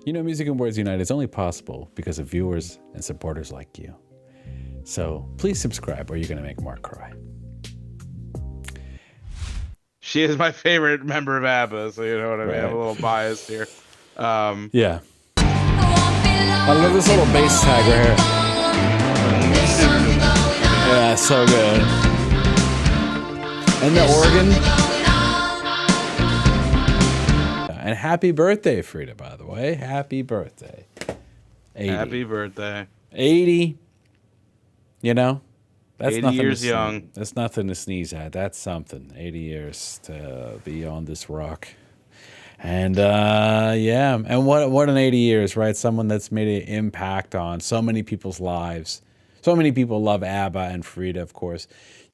You know, Music and Words Unite is only possible because of viewers and supporters like you. So please subscribe or you're going to make Mark cry. She is my favorite member of ABBA, so you know what I mean. Right. I'm a little biased here. Yeah. I love this little bass tag right here. Yeah, so good. And the organ. And happy birthday, Frida, by the way. Happy birthday. 80. Happy birthday. 80. You know? That's 80 nothing years to young. That's nothing to sneeze at. That's something. 80 years to be on this rock. And yeah, and what an 80 years, right? Someone that's made an impact on so many people's lives. So many people love ABBA and Frida, of course.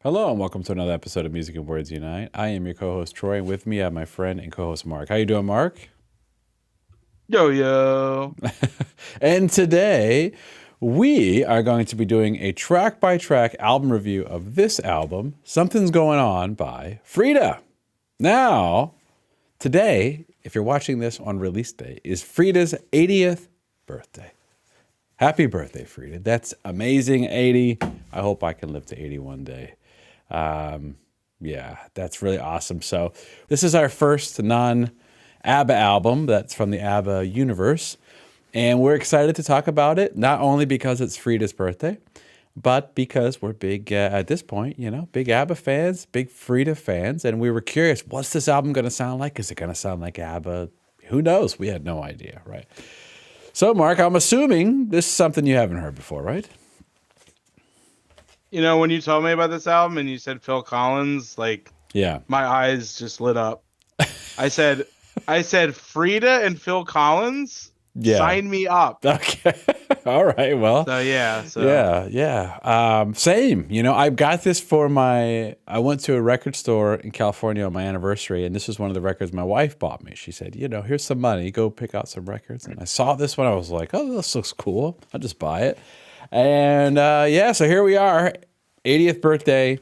Hello and welcome to another episode of Music and Words Unite. I am your co-host Troy, and with me I have my friend and co-host Mark. How you doing, Mark? Yo. And today we are going to be doing a track-by-track album review of this album, Something's Going On by Frida. Now, today, if you're watching this on release day, is Frida's 80th birthday. Happy birthday, Frida. That's amazing, 80. I hope I can live to 80 one day. Yeah, that's really awesome. So this is our first non-ABBA album that's from the ABBA universe. And we're excited to talk about it, not only because it's Frida's birthday, but because we're big, at this point, you know, big ABBA fans, big Frida fans. And we were curious, what's this album going to sound like? Is it going to sound like ABBA? Who knows? We had no idea, right? So, Mark, I'm assuming this is something you haven't heard before, right? You know, when you told me about this album and you said Phil Collins, like, Yeah. my eyes just lit up. I said Frida and Phil Collins? Yeah. Sign me up. Okay. All right. Well. So yeah. Yeah. Same. You know, I got this for I went to a record store in California on my anniversary, and this was one of the records my wife bought me. She said, you know, here's some money. Go pick out some records. And I saw this one. I was like, oh, this looks cool. I'll just buy it. And yeah, so here we are, 80th birthday.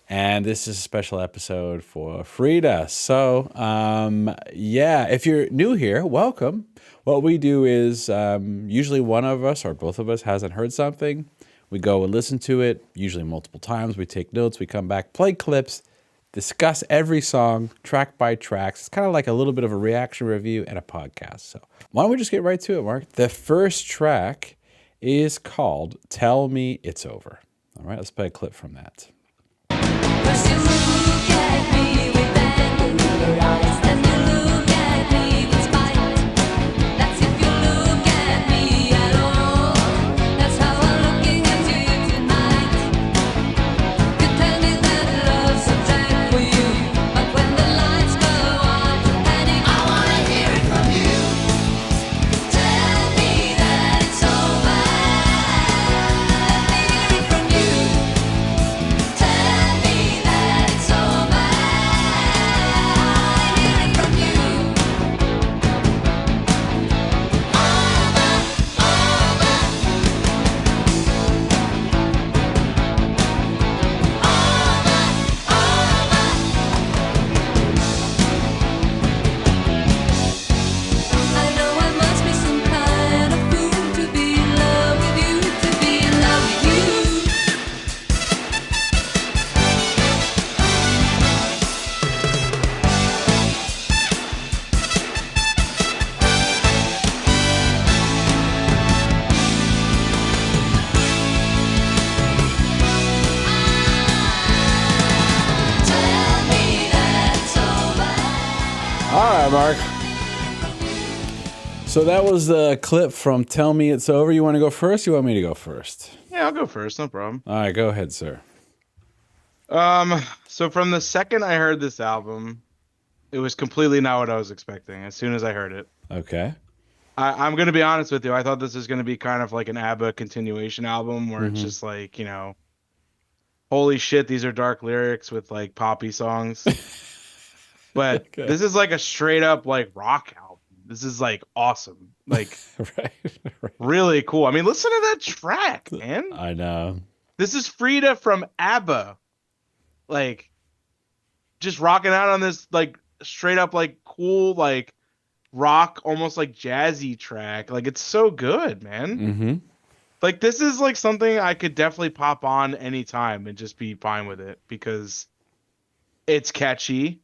And this is a special episode for Frida. So, yeah, if you're new here, welcome. What we do is usually one of us or both of us hasn't heard something. We go and listen to it, usually multiple times. We take notes. We come back, play clips, discuss every song, track by track. It's kind of like a little bit of a reaction review and a podcast. So why don't we just get right to it, Mark? The first track is called Tell Me It's Over. All right, let's play a clip from that. First you look at me with anger in your eyes, then you look at me with spite. That's if you look at me at all. That's how I'm looking at you tonight. You tell me that love's a drag for you, but when the lights go on, honey, I wanna hear it from you. Tell me that it's over. Let me hear it from you. Tell me that it's over. I hear it from you. I know I must be some kind of fool to be in love with you, to be in love with you. Tell me that it's over. All right, Mark. So that was the clip from Tell Me It's Over. You want to go first? You want me to go first? Yeah, I'll go first, no problem. All right, go ahead, sir. So from the second I heard this album, it was completely not what I was expecting as soon as I heard it. Okay. I'm going to be honest with you. I thought this was going to be kind of like an ABBA continuation album where it's just like, you know, holy shit, these are dark lyrics with like poppy songs. But Okay. this is like a straight up like rock album. This is like awesome. Like right. really cool. I mean, listen to that track, man. I know. This is Frida from ABBA. Like just rocking out on this like straight up like cool like rock, almost like jazzy track. Like it's so good, man. Mm-hmm. Like this is like something I could definitely pop on anytime and just be fine with it because it's catchy.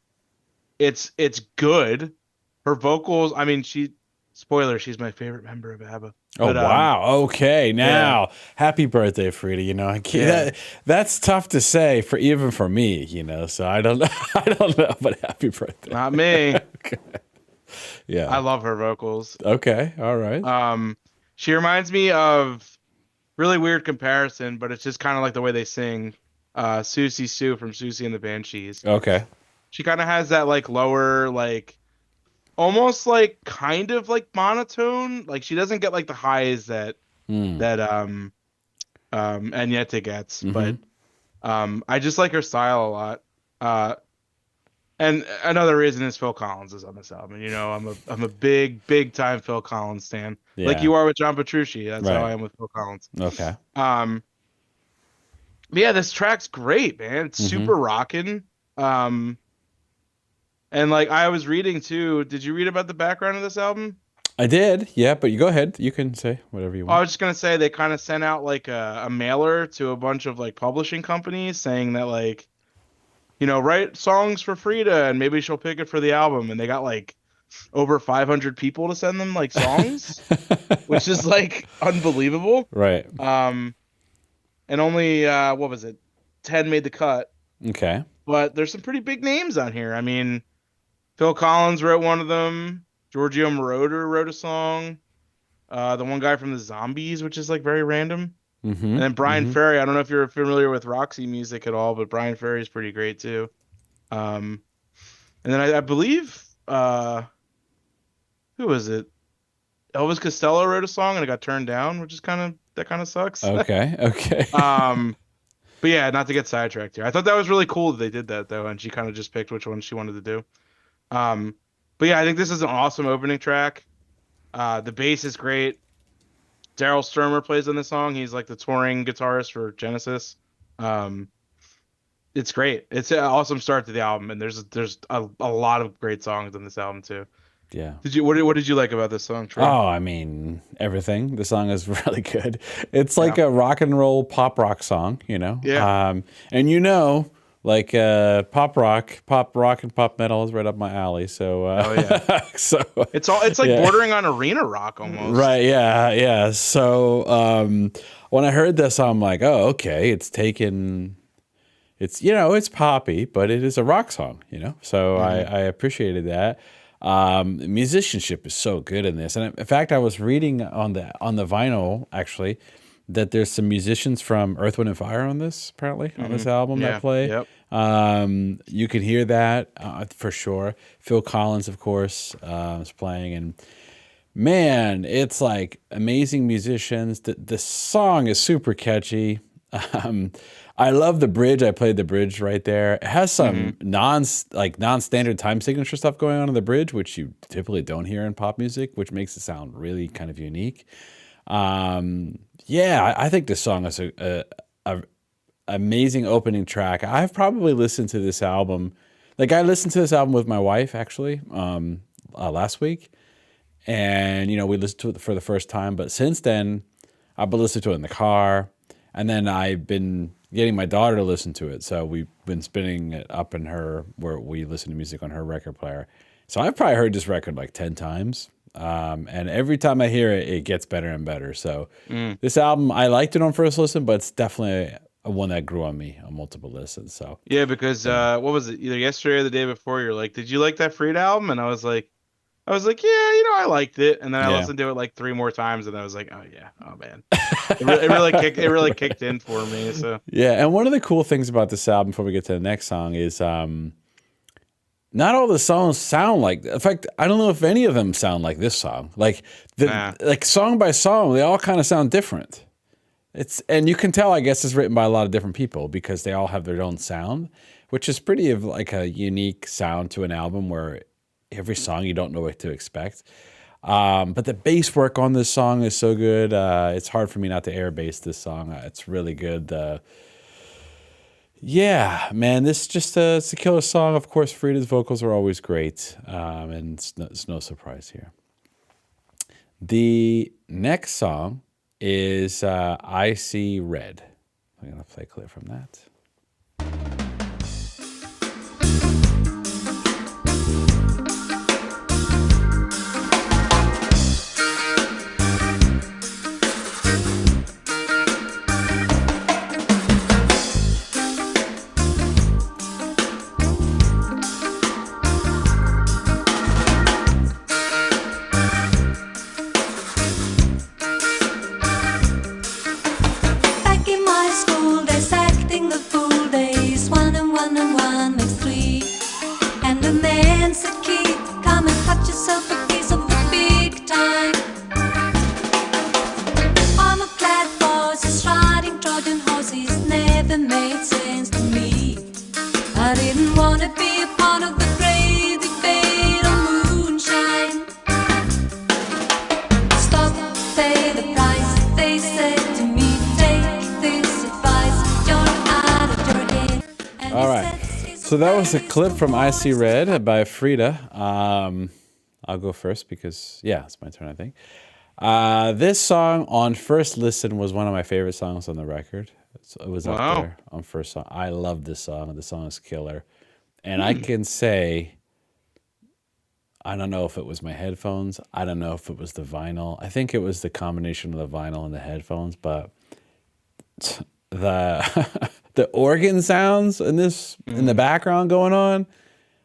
It's good. Her vocals, I mean, spoiler, she's my favorite member of ABBA. Oh But wow. Okay. yeah. Now, happy birthday, Frida. You know, I can't, Yeah. that's tough to say for even for me, you know. So I don't know. I don't know, but happy birthday. Not me. Okay. I Yeah. love her vocals. Okay. All right. Um, she reminds me of really weird comparison, but it's just kind of like the way they sing. Susie Sue from Susie and the Banshees. Okay. She kind of has that like lower, like almost like kind of like monotone. Like she doesn't get like the highs that Hmm. Agneta gets, Mm-hmm. but I just like her style a lot. And another reason is Phil Collins is on this album. You know, I'm a big time Phil Collins stan. Like Yeah. you are with John Petrucci. That's how Right. I am with Phil Collins. Okay. Um, but yeah, this track's great, man. It's Mm-hmm. super rocking. Um, and like I was reading too. Did you read about the background of this album? I did. Yeah, but you go ahead. You can say whatever you Oh, I want. was just gonna say they kind of sent out like a mailer to a bunch of like publishing companies saying that like, you know, write songs for Frida and maybe she'll pick it for the album. And they got like over 500 people to send them like songs, which is like unbelievable. Right. And only what was it? 10 made the cut, Okay. but there's some pretty big names on here. I mean, Phil Collins wrote one of them. Giorgio Moroder wrote a song. The one guy from the Zombies, which is like very random. Mm-hmm. And then Brian Mm-hmm. Ferry. I don't know if you're familiar with Roxy music at all, but Brian Ferry is pretty great too. Um, and then I believe who was it? Elvis Costello wrote a song and it got turned down, which is kind of sucks. Okay. Okay. Um, but yeah, not to get sidetracked here. I thought that was really cool that they did that though, and she kind of just picked which one she wanted to do. Um, but yeah, I think this is an awesome opening track. The bass is great. Daryl Sturmer plays on this song. He's like the touring guitarist for Genesis. Um, it's great. It's an awesome start to the album, and there's a lot of great songs on this album too. Yeah. What did you like about this song, Trey? Oh, I mean, everything. The song is really good. It's like Yeah. a rock and roll pop rock song, you know? Yeah. And you know, like pop rock and pop metal is right up my alley. So, Oh yeah. so It's like yeah. bordering on arena rock almost. Right, yeah, yeah. So when I heard this, I'm like, oh, okay, it's, you know, it's poppy, but it is a rock song, you know? So Mm-hmm. I appreciated that. Musicianship is so good in this. And in fact, I was reading on the vinyl actually that there's some musicians from Earth, Wind and Fire on this, apparently, on this album Yeah. that play. Yep. You can hear that for sure. Phil Collins, of course, is playing, and man, it's like amazing musicians. The song is super catchy. Um, I love the bridge. I played the bridge right there. It has some non-standard time signature stuff going on in the bridge, which you typically don't hear in pop music, which makes it sound really kind of unique. Yeah, I think this song is a amazing opening track. I've probably listened to this album. Like I listened to this album with my wife actually last week, and you know we listened to it for the first time. But since then, I've been listening to it in the car, and then I've been getting my daughter to listen to it. So we've been spinning it up in her where we listen to music on her record player. So I've probably heard this record like 10 times. And every time I hear it, it gets better and better. So this album, I liked it on first listen, but it's definitely a one that grew on me on multiple listens. So Yeah, because what was it? Either yesterday or the day before, you're like, "Did you like that Frida album?" And I was like, "Yeah, you know, I liked it." And then I yeah. listened to it like 3 more times, and I was like, "Oh yeah, oh man." It really kicked in for me. So Yeah, and one of the cool things about this album before we get to the next song is not all the songs sound like. In fact, I don't know if any of them sound like this song. Like Nah. like song by song, they all kind of sound different. And you can tell, I guess, it's written by a lot of different people because they all have their own sound, which is pretty of like a unique sound to an album where every song you don't know what to expect. But the bass work on this song is so good. It's hard for me not to air bass this song. It's really good. Yeah, man, this is just it's a killer song. Of course, Frida's vocals are always great, and it's no surprise here. The next song is I See Red. I'm going to play a clip from that. Back in my school, days acting the fool days. One and one makes three. And the man said, "Kid, come and cut yourself a piece of the big time." Armor-clad forces riding Trojan horses never made sense to me. I didn't want to be a part of the crazy fate of moonshine. Stop, pay the price. They said to me, take this advice. You're out of your head. And All he right. said, "It's So that was a very clip from I See slow." Red by Frida. I'll go first because, yeah, it's my turn, I think. This song on first listen was one of my favorite songs on the record. So it was up Wow. there on first song. I love this song. The song is killer. And I can say, I don't know if it was my headphones. I don't know if it was the vinyl. I think it was the combination of the vinyl and the headphones, but the the organ sounds in this in the background going on,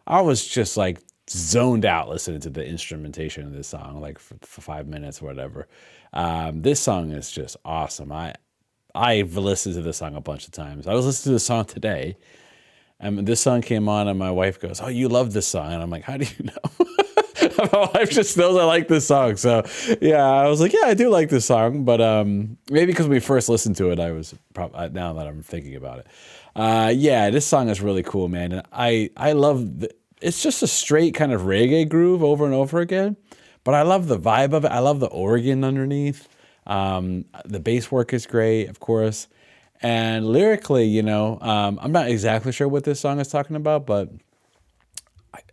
I was just like zoned out listening to the instrumentation of this song, like for 5 minutes or whatever. This song is just awesome. I've listened to this song a bunch of times. I was listening to the song today, and this song came on, and my wife goes, "Oh, you love this song?" And I'm like, "How do you know?" My wife just knows I like this song. So yeah, I was like, "Yeah, I do like this song," but maybe because we first listened to it, I was probably, now that I'm thinking about it. Yeah, this song is really cool, man. And I love it's just a straight kind of reggae groove over and over again, but I love the vibe of it. I love the organ underneath. The bass work is great, of course. And lyrically, I'm not exactly sure what this song is talking about, but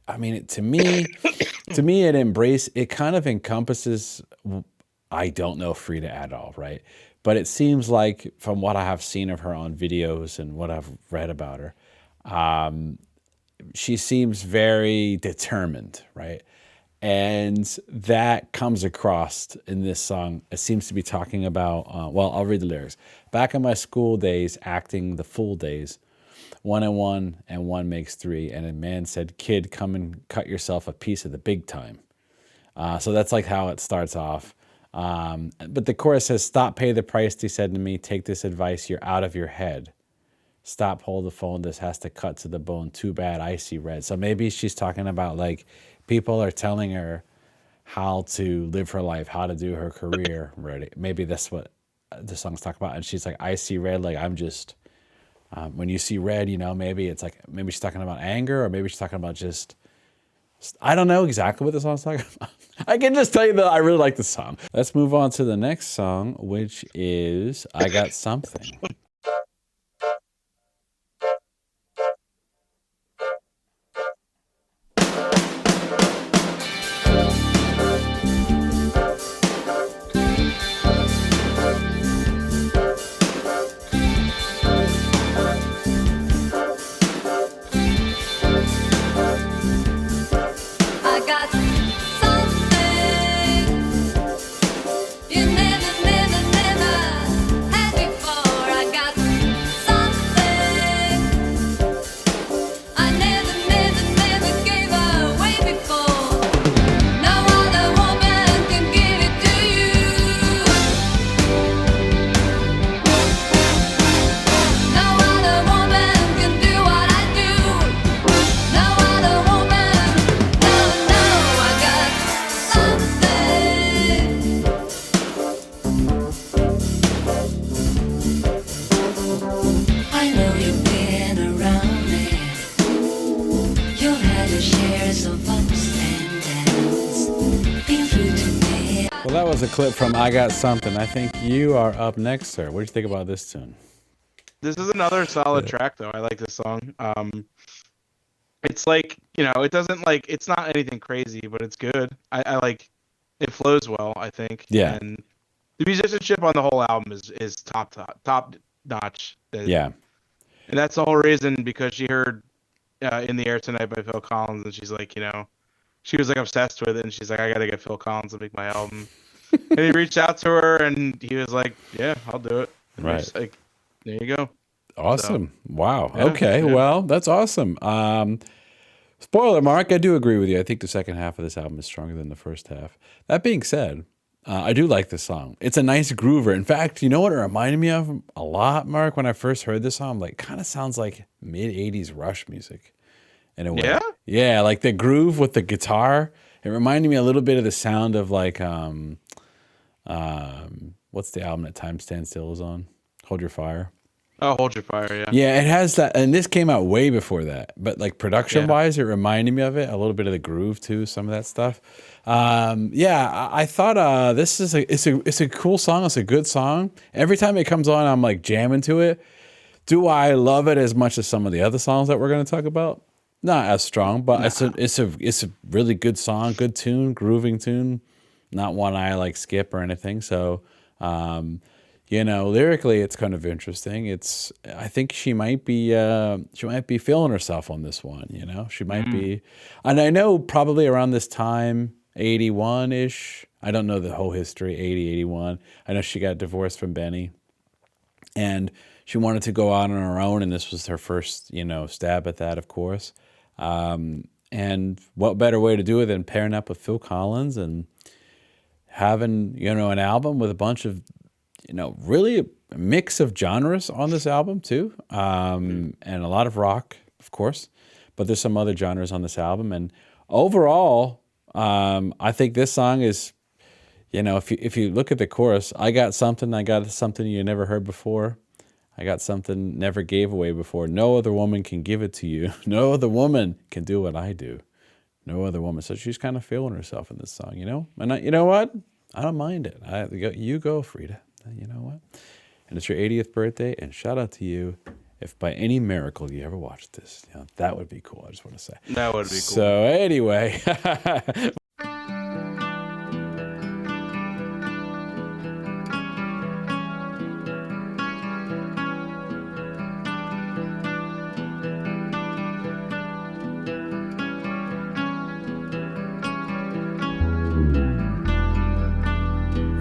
I mean, to me, it kind of encompasses. I don't know Frida at all, right? But it seems like from what I have seen of her on videos and what I've read about her, she seems very determined, right? And that comes across in this song. It seems to be talking about, well, I'll read the lyrics. Back in my school days, acting the fool days, one and one makes three. And a man said, "Kid, come and cut yourself a piece of the big time." So that's like how it starts off. But the chorus says, "Stop, pay the price," he said to me. "Take this advice, you're out of your head. Stop, hold the phone. This has to cut to the bone. Too bad, I see red." So maybe she's talking about like people are telling her how to live her life, how to do her career. Ready? Maybe that's what the song's talking about. And she's like, "I see red. Like I'm just." When you see red, maybe it's like maybe she's talking about anger, or maybe she's talking about just. I don't know exactly what the song's talking about. I can just tell you that I really like the song. Let's move on to the next song, which is "I Got Something." I got something you never, never, never had before. I got something I never, never, never gave away before. No other woman can give it to you. No other woman can do what I do. No other woman. No, no, I got something. I know you've been around there. You've had your shares of ups and downs. Been through too many. Well, that was a clip from "I Got Something." I think you are up next, sir. What do you think about this tune? This is another solid track, though. I like this song. It's like, it doesn't like, it's not anything crazy, but it's good. I like, it flows well, I think. Yeah. And the musicianship on the whole album is top notch. Yeah. And that's the whole reason, because she heard In the Air Tonight by Phil Collins, and she's like, she was like obsessed with it, and she's like, I gotta get Phil Collins to make my album. And he reached out to her, and he was like, yeah, I'll do it. And Right. she's like, there you go. Awesome. So, Wow. yeah, Okay. yeah. Well, that's awesome. Spoiler, Mark, I do agree with you. I think the second half of this album is stronger than the first half. That being said, I do like this song. It's a nice groover. In fact, you know what it reminded me of a lot, Mark? When I first heard this song, like, kind of sounds like mid-'80s Rush music in a way. Yeah? Yeah, like the groove with the guitar. It reminded me a little bit of the sound of like, what's the album that Time Stands Still is on? Hold Your Fire. Oh, Hold Your Fire, yeah. Yeah, it has that, and this came out way before that. But like production-wise, it reminded me of it. A little bit of the groove too, some of that stuff. I thought this is it's a cool song. It's a good song. Every time it comes on, I'm like jamming to it. Do I love it as much as some of the other songs that we're going to talk about? Not as strong, but it's a really good song, good tune, grooving tune. Not one I like skip or anything. So. Lyrically, it's kind of interesting. I think she might be feeling herself on this one. She might be, and I know probably around this time, 81-ish. I don't know the whole history, 80, 81. I know she got divorced from Benny, and she wanted to go out on her own, and this was her first, stab at that, of course. And what better way to do it than pairing up with Phil Collins and having, an album with a bunch of, really a mix of genres on this album too, and a lot of rock, of course, but there's some other genres on this album. And overall, I think this song is, if you look at the chorus, I got something you never heard before. I got something never gave away before. No other woman can give it to you. No other woman can do what I do. No other woman. So she's kind of feeling herself in this song, And you know what? I don't mind it. You go, Frida. You know what? And it's your 80th birthday, and shout out to you. If by any miracle you ever watched this, that would be cool. I just want to say. That would be cool. So anyway.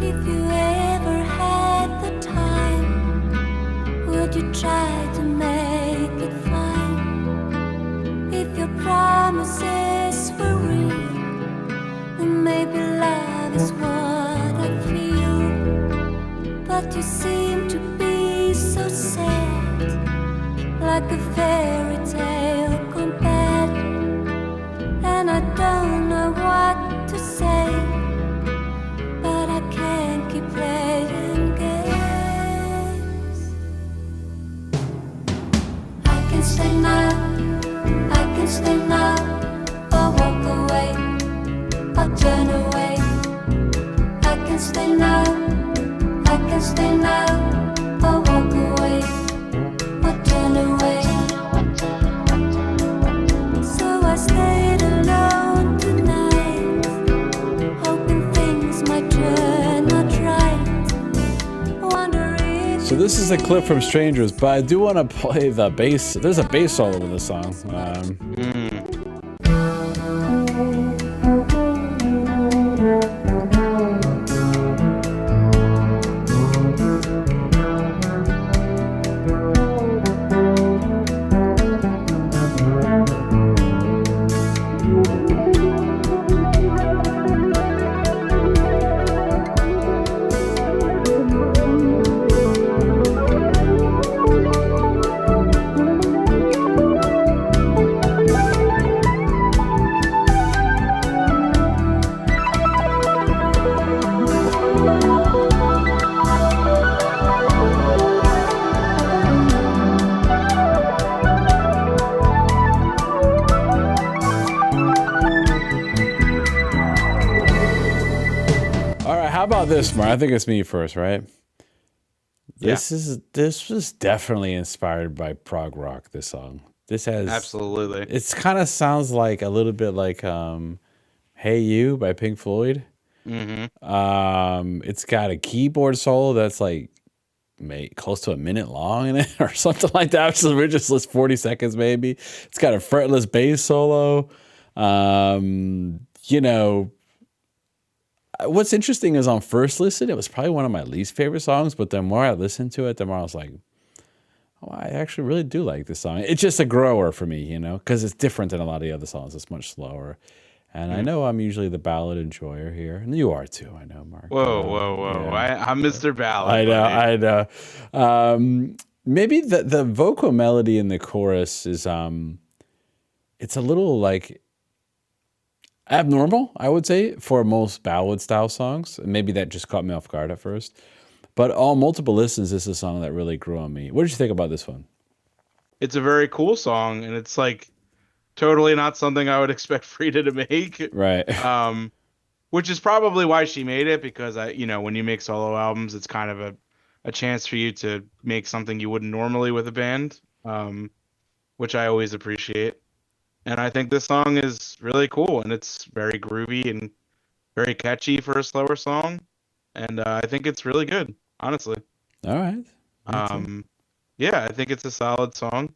If you ever had the time, would you try to make it fine? If your promises were real, then maybe love is what I feel. But you seem to be so sad, like a fairy tale gone bad, and I don't know what to say. But I can't keep playing games. I can stay now, or walk away, or turn away. I can stay now, or walk away, or turn away. So I stayed alone tonight, hoping things might turn out right. Wonder if So this is a clip from Strangers, but I do want to play the bass. There's a bass solo in this song. All right, how about this, Mar? I think it's me first, right? Yeah, This was definitely inspired by prog rock. This song. This has absolutely. it's kind of sounds like a little bit like "Hey You" by Pink Floyd. Hmm. It's got a keyboard solo that's like close to a minute long in it or something like that. So we're just list 40 seconds maybe. It's got a fretless bass solo. You know, what's interesting is on first listen, it was probably one of my least favorite songs, but the more I listened to it, the more I was like, oh, I actually really do like this song. It's just a grower for me, because it's different than a lot of the other songs. It's much slower. And I know I'm usually the ballad enjoyer here, and you are too. I know, Mark. But Whoa, whoa, whoa! yeah, I'm Mr. Ballad, I know, buddy. I know. Maybe the vocal melody in the chorus is it's a little like abnormal, I would say, for most ballad style songs. Maybe that just caught me off guard at first. But on multiple listens, this is a song that really grew on me. What did you think about this one? It's a very cool song, and it's like totally not something I would expect Frida to make. Right. Um, which is probably why she made it, because when you make solo albums, it's kind of a chance for you to make something you wouldn't normally with a band, which I always appreciate. And I think this song is really cool, and it's very groovy and very catchy for a slower song. And I think it's really good, honestly. All right. Me too. Um, yeah, I think it's a solid song.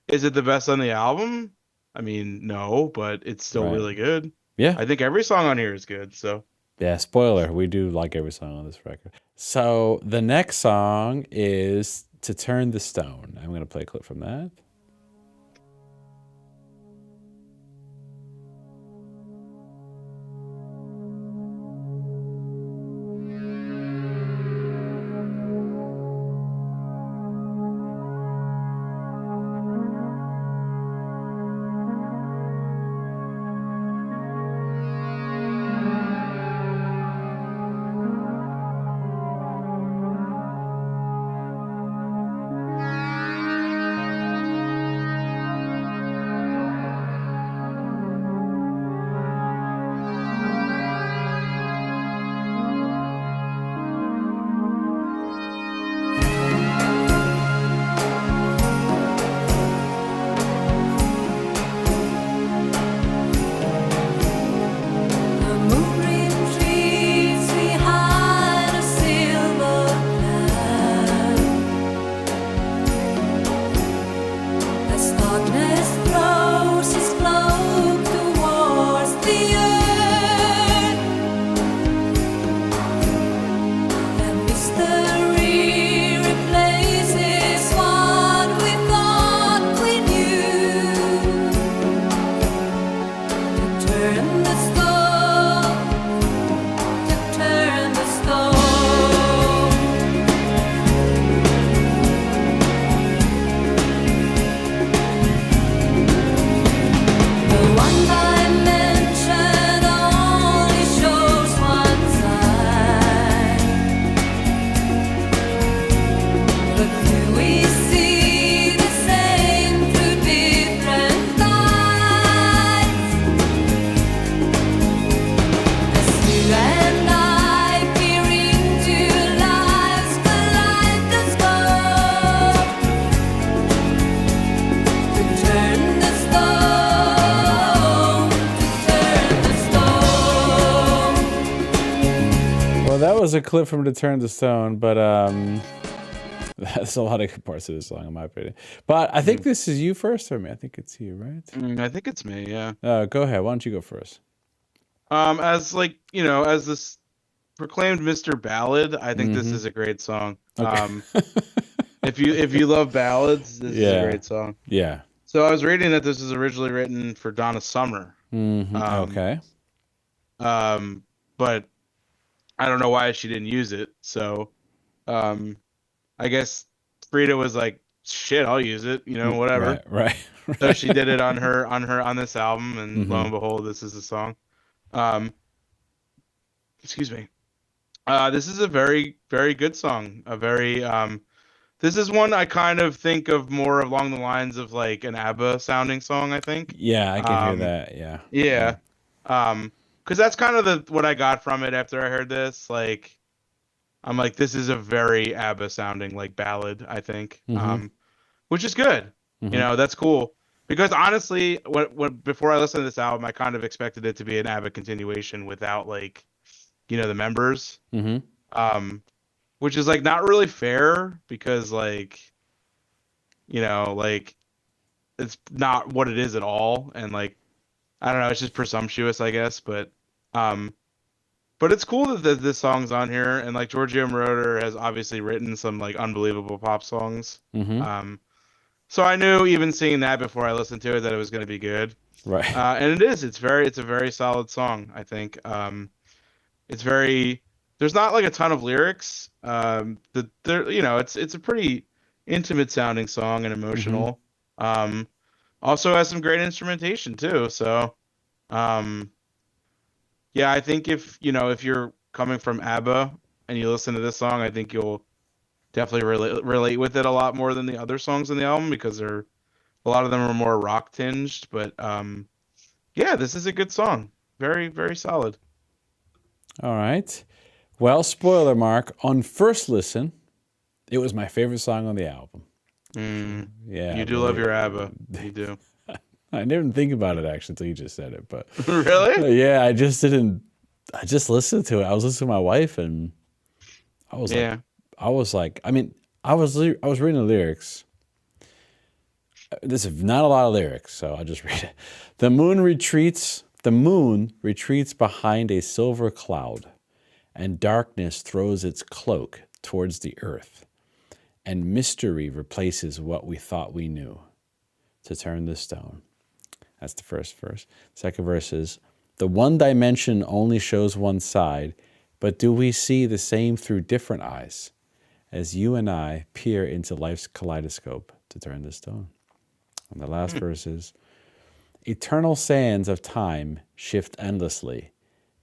Is it the best on the album? I mean, no, but it's still Right. really good. Yeah. I think every song on here is good. So Yeah. Spoiler. We do like every song on this record. So the next song is "To Turn the Stone." I'm going to play a clip from that. The moon retreats behind a silver cloud. As darkness throws its cloak towards the earth, and mystery replaces what we thought we knew. To turn the stone, to turn the stone. The one dimension only shows one side, but do we see the same through different eyes? As you and I peer into life's kaleidoscope, to turn the stone, to turn the stone. Well, that was a clip from "To Turn the Stone," but that's a lot of good parts of this song, in my opinion. But I think this is you first, or me? I think it's you, right? I think it's me. Yeah. Go ahead. Why don't you go first? As as this proclaimed Mr. Ballad, I think this is a great song. Okay. If you love ballads, this is a Yeah. great song. Yeah. So I was reading that this was originally written for Donna Summer. Okay. But I don't know why she didn't use it. So I guess Frida was like, shit, I'll use it, whatever. Right. So she did it on this album, and lo and behold, this is the song. Excuse me. This is a very, very good song. This is one I kind of think of more along the lines of like an ABBA sounding song, I think. Yeah, I can hear that. Yeah. Yeah. Because that's kind of what I got from it after I heard this. Like, I'm like, this is a very ABBA sounding like ballad, I think, Mm-hmm. which is good. You Mm-hmm. know, that's cool. Because honestly, when before I listened to this album, I kind of expected it to be an ABBA continuation without like, the members. Mm-hmm. Um, which is like not really fair because like, like it's not what it is at all. And like, I don't know, it's just presumptuous, I guess. Um, but it's cool that this song's on here. And like Giorgio Moroder has obviously written some like unbelievable pop songs. Mm-hmm. Um, so I knew even seeing that before I listened to it that it was going to be good. Right. And it is. It's a very solid song, I think. It's very. There's not like a ton of lyrics. It's a pretty intimate sounding song and Mm-hmm. emotional. Um, also has some great instrumentation too. So, um, yeah, I think if you're coming from ABBA and you listen to this song, I think you'll definitely relate with it a lot more than the other songs in the album because a lot of them are more rock tinged. But yeah, this is a good song. Very, very solid. All right. Well, spoiler mark, on first listen, it was my favorite song on the album. Mm, Yeah, you do love really. your ABBA. You do. I didn't think about it actually until you just said it, but Really? yeah, I just didn't. I just listened to it. I was listening to my wife, and I was like, Yeah. I mean, I was reading the lyrics. This is not a lot of lyrics, so I'll just read it. The moon retreats. The moon retreats behind a silver cloud, and darkness throws its cloak towards the earth, and mystery replaces what we thought we knew to turn the stone. That's the first verse. Second verse is, the one dimension only shows one side, but do we see the same through different eyes as you and I peer into life's kaleidoscope to turn the stone? And the last verse is, eternal sands of time shift endlessly.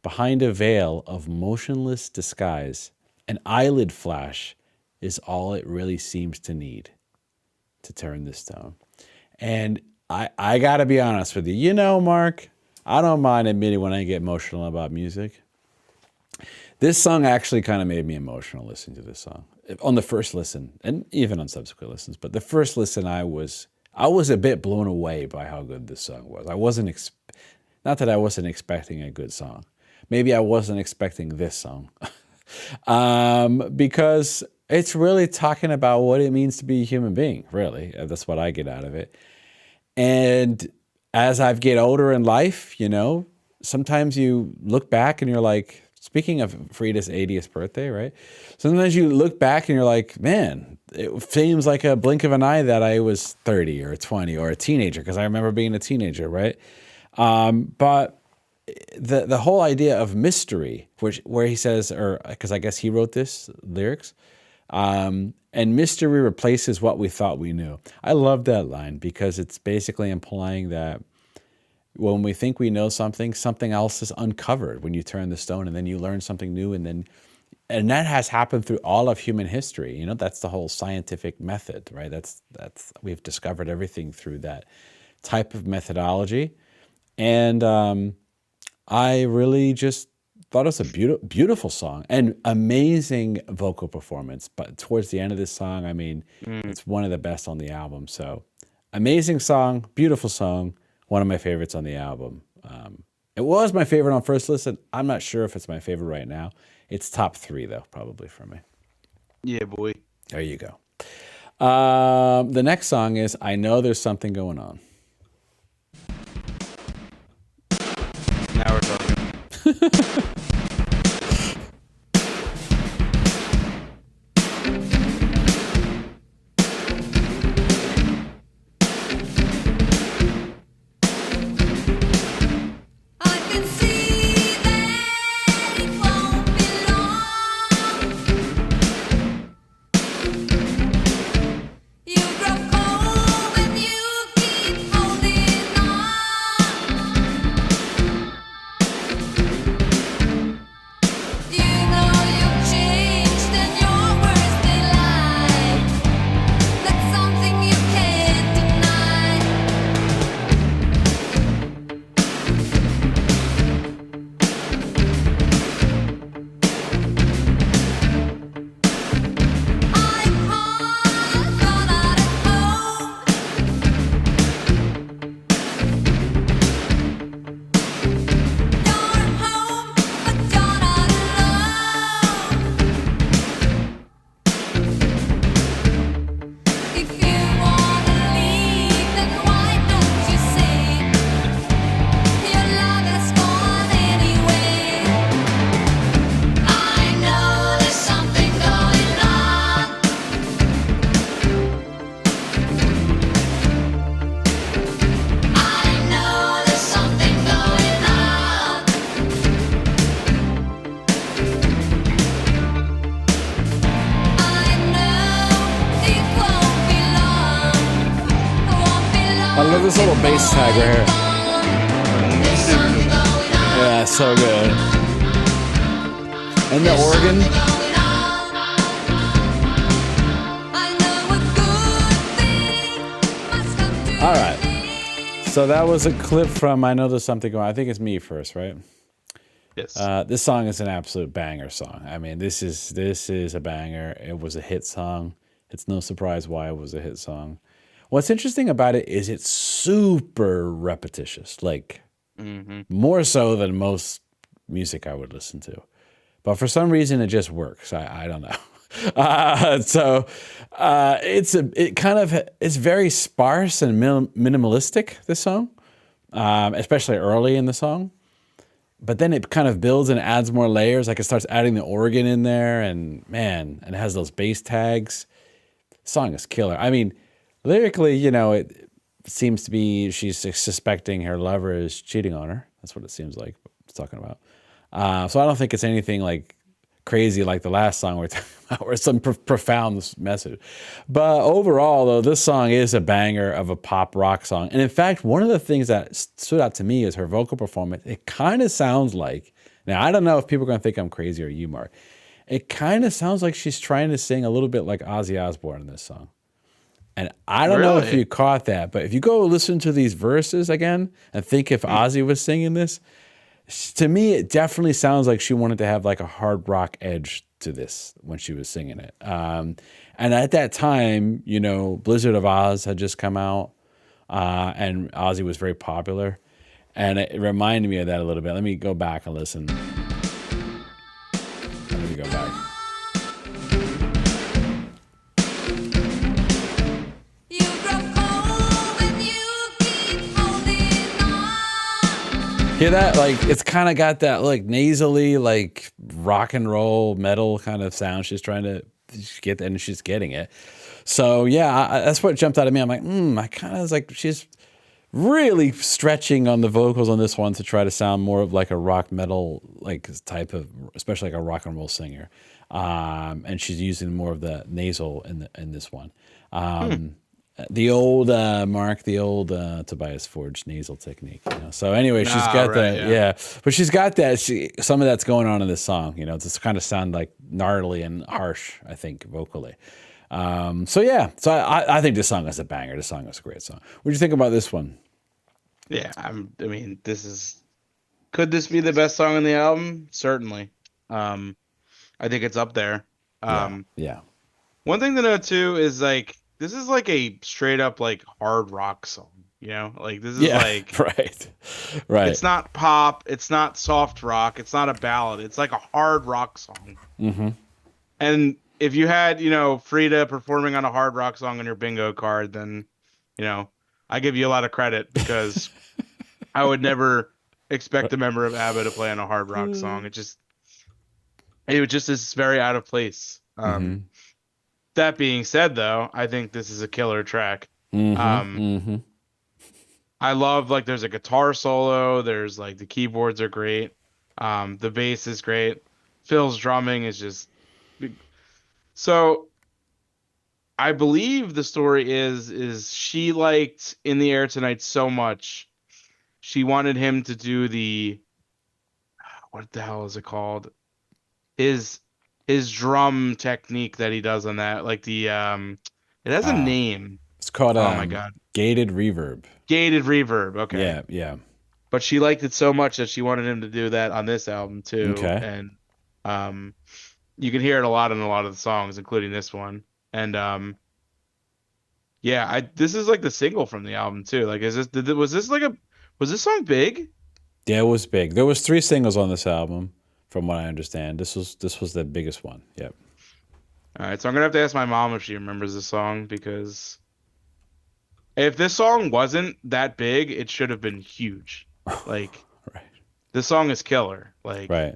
Behind a veil of motionless disguise, an eyelid flash is all it really seems to need to turn the stone. And I got to be honest with you. You know, Mark, I don't mind admitting when I get emotional about music. This song actually kind of made me emotional listening to this song. On the first listen, and even on subsequent listens, but the first listen, I was a bit blown away by how good this song was. I wasn't not that I wasn't expecting a good song. Maybe I wasn't expecting this song. Because it's really talking about what it means to be a human being, really. That's what I get out of it. And as I get older in life, sometimes you look back and you're like, speaking of Frida's 80th birthday, right? Sometimes you look back and you're like, man, it seems like a blink of an eye that I was 30 or 20 or a teenager, because I remember being a teenager, right? But the whole idea of mystery, where he says, or because I guess he wrote this lyrics, and mystery replaces what we thought we knew. I love that line because it's basically implying that when we think we know something, something else is uncovered when you turn the stone, and then you learn something new, and that has happened through all of human history. That's the whole scientific method, right? That's we've discovered everything through that type of methodology, and I really just thought it was a beautiful song and amazing vocal performance. But towards the end of this song, I mean, it's one of the best on the album. So amazing song, beautiful song, one of my favorites on the album. It was my favorite on first listen. I'm not sure if it's my favorite right now. It's top 3 though, probably for me. Yeah, boy. There you go. The next song is I Know There's Something Going On. Now we're talking. I can see that it won't be long. You grow cold when you keep holding on. love this little bass tag right here. Yeah, so good. And the organ. All right. So that was a clip from I Know There's Something Going On. I think it's Me First, right? Yes. This song is an absolute banger song. I mean, this is a banger. It was a hit song. It's no surprise why it was a hit song. What's interesting about it is it's super repetitious, like more so than most music I would listen to. But for some reason, it just works. I don't know. It's very sparse and minimalistic, this song, especially early in the song. But then it kind of builds and adds more layers. Like it starts adding the organ in there, and man, and it has those bass tags. The song is killer. I mean, lyrically, you know, it seems to be she's suspecting her lover is cheating on her. That's what it seems like it's talking about. So I don't think it's anything like crazy like the last song we're talking about, or some profound message. But overall, though, this song is a banger of a pop rock song. And in fact, one of the things that stood out to me is her vocal performance. It kind of sounds like, now I don't know if people are going to think I'm crazy or you, Mark. It kind of sounds like she's trying to sing a little bit like Ozzy Osbourne in this song. And I don't know if you caught that, but if you go listen to these verses again and think if Ozzy was singing this, to me, it definitely sounds like she wanted to have like a hard rock edge to this when she was singing it. And at that time, you know, Blizzard of Oz had just come out, and Ozzy was very popular. And it reminded me of that a little bit. Let me go back and listen. Let me go back. Hear that? Like, it's kind of got that like nasally, like rock and roll metal kind of sound. She's trying to get, and she's getting it. So yeah, that's what jumped out at me. I'm like, I kind of was like, she's really stretching on the vocals on this one to try to sound more of like a rock metal, like type of, especially like a rock and roll singer. And she's using more of the nasal in this one. The old Tobias Forge nasal technique. You know? So anyway, she's got that, yeah. But she's got that. Some of that's going on in this song. You know, it's kind of sound like gnarly and harsh, I think, vocally. So yeah, so I think this song is a banger. This song is a great song. What do you think about this one? Yeah, I mean, could this be the best song on the album? Certainly. I think it's up there. Yeah. One thing to note too is like, this is like a straight up like hard rock song, you know? Like this is like right. It's not pop, it's not soft rock, it's not a ballad. It's like a hard rock song. Mm-hmm. And if you had, you know, Frida performing on a hard rock song on your bingo card, then, you know, I give you a lot of credit because I would never expect a member of ABBA to play on a hard rock song. It just is very out of place. That being said, though, I think this is a killer track. I love, like, there's a guitar solo. There's, like, the keyboards are great. The bass is great. Phil's drumming is just... So, I believe the story is she liked In the Air Tonight so much, she wanted him to do the... What the hell is it called? His drum technique that he does on that, like the it has a name. It's called oh my god, gated reverb. Gated reverb. Okay. Yeah. But she liked it so much that she wanted him to do that on this album too. Okay. And you can hear it a lot in a lot of the songs, including this one. And this is like the single from the album too. Like, was this song big? Yeah, it was big. There was 3 singles on this album. From what I understand, this was the biggest one. Yep. All right, so I'm gonna have to ask my mom if she remembers this song, because if this song wasn't that big, it should have been huge. Like, right. This song is killer. Like, right.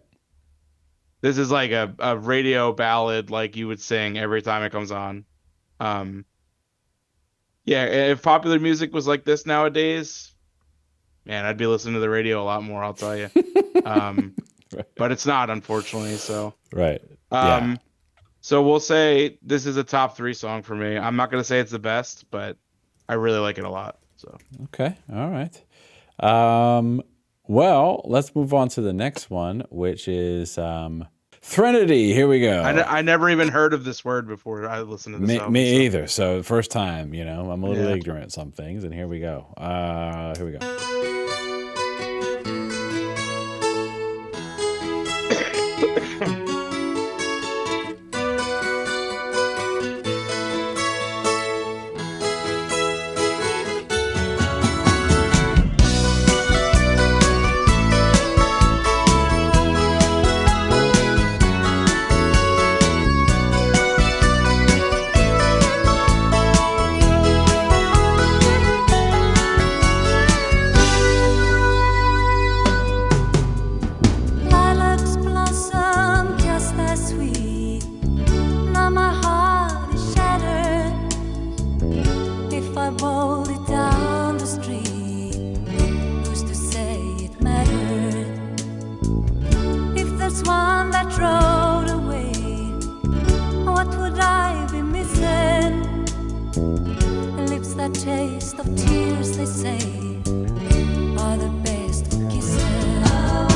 This is like a radio ballad, like you would sing every time it comes on. Yeah, if popular music was like this nowadays, man, I'd be listening to the radio a lot more. I'll tell you. Right. But it's not, unfortunately. So right. So we'll say this is a top 3 song for me. I'm not gonna say it's the best, but I really like it a lot. So Okay. All right. Well, let's move on to the next one, which is Threnody. Here we go. I never even heard of this word before I listened to this album. Me either. So first time, I'm a little Yeah. ignorant at some things, and here we go. Here we go. Lilacs blossom just as sweet. Now my heart is shattered. If I rolled it down the street, who's to say it mattered? If there's one that rode away, what would I be missing? Lips that taste of tears, they say, are the best for kissing. Oh,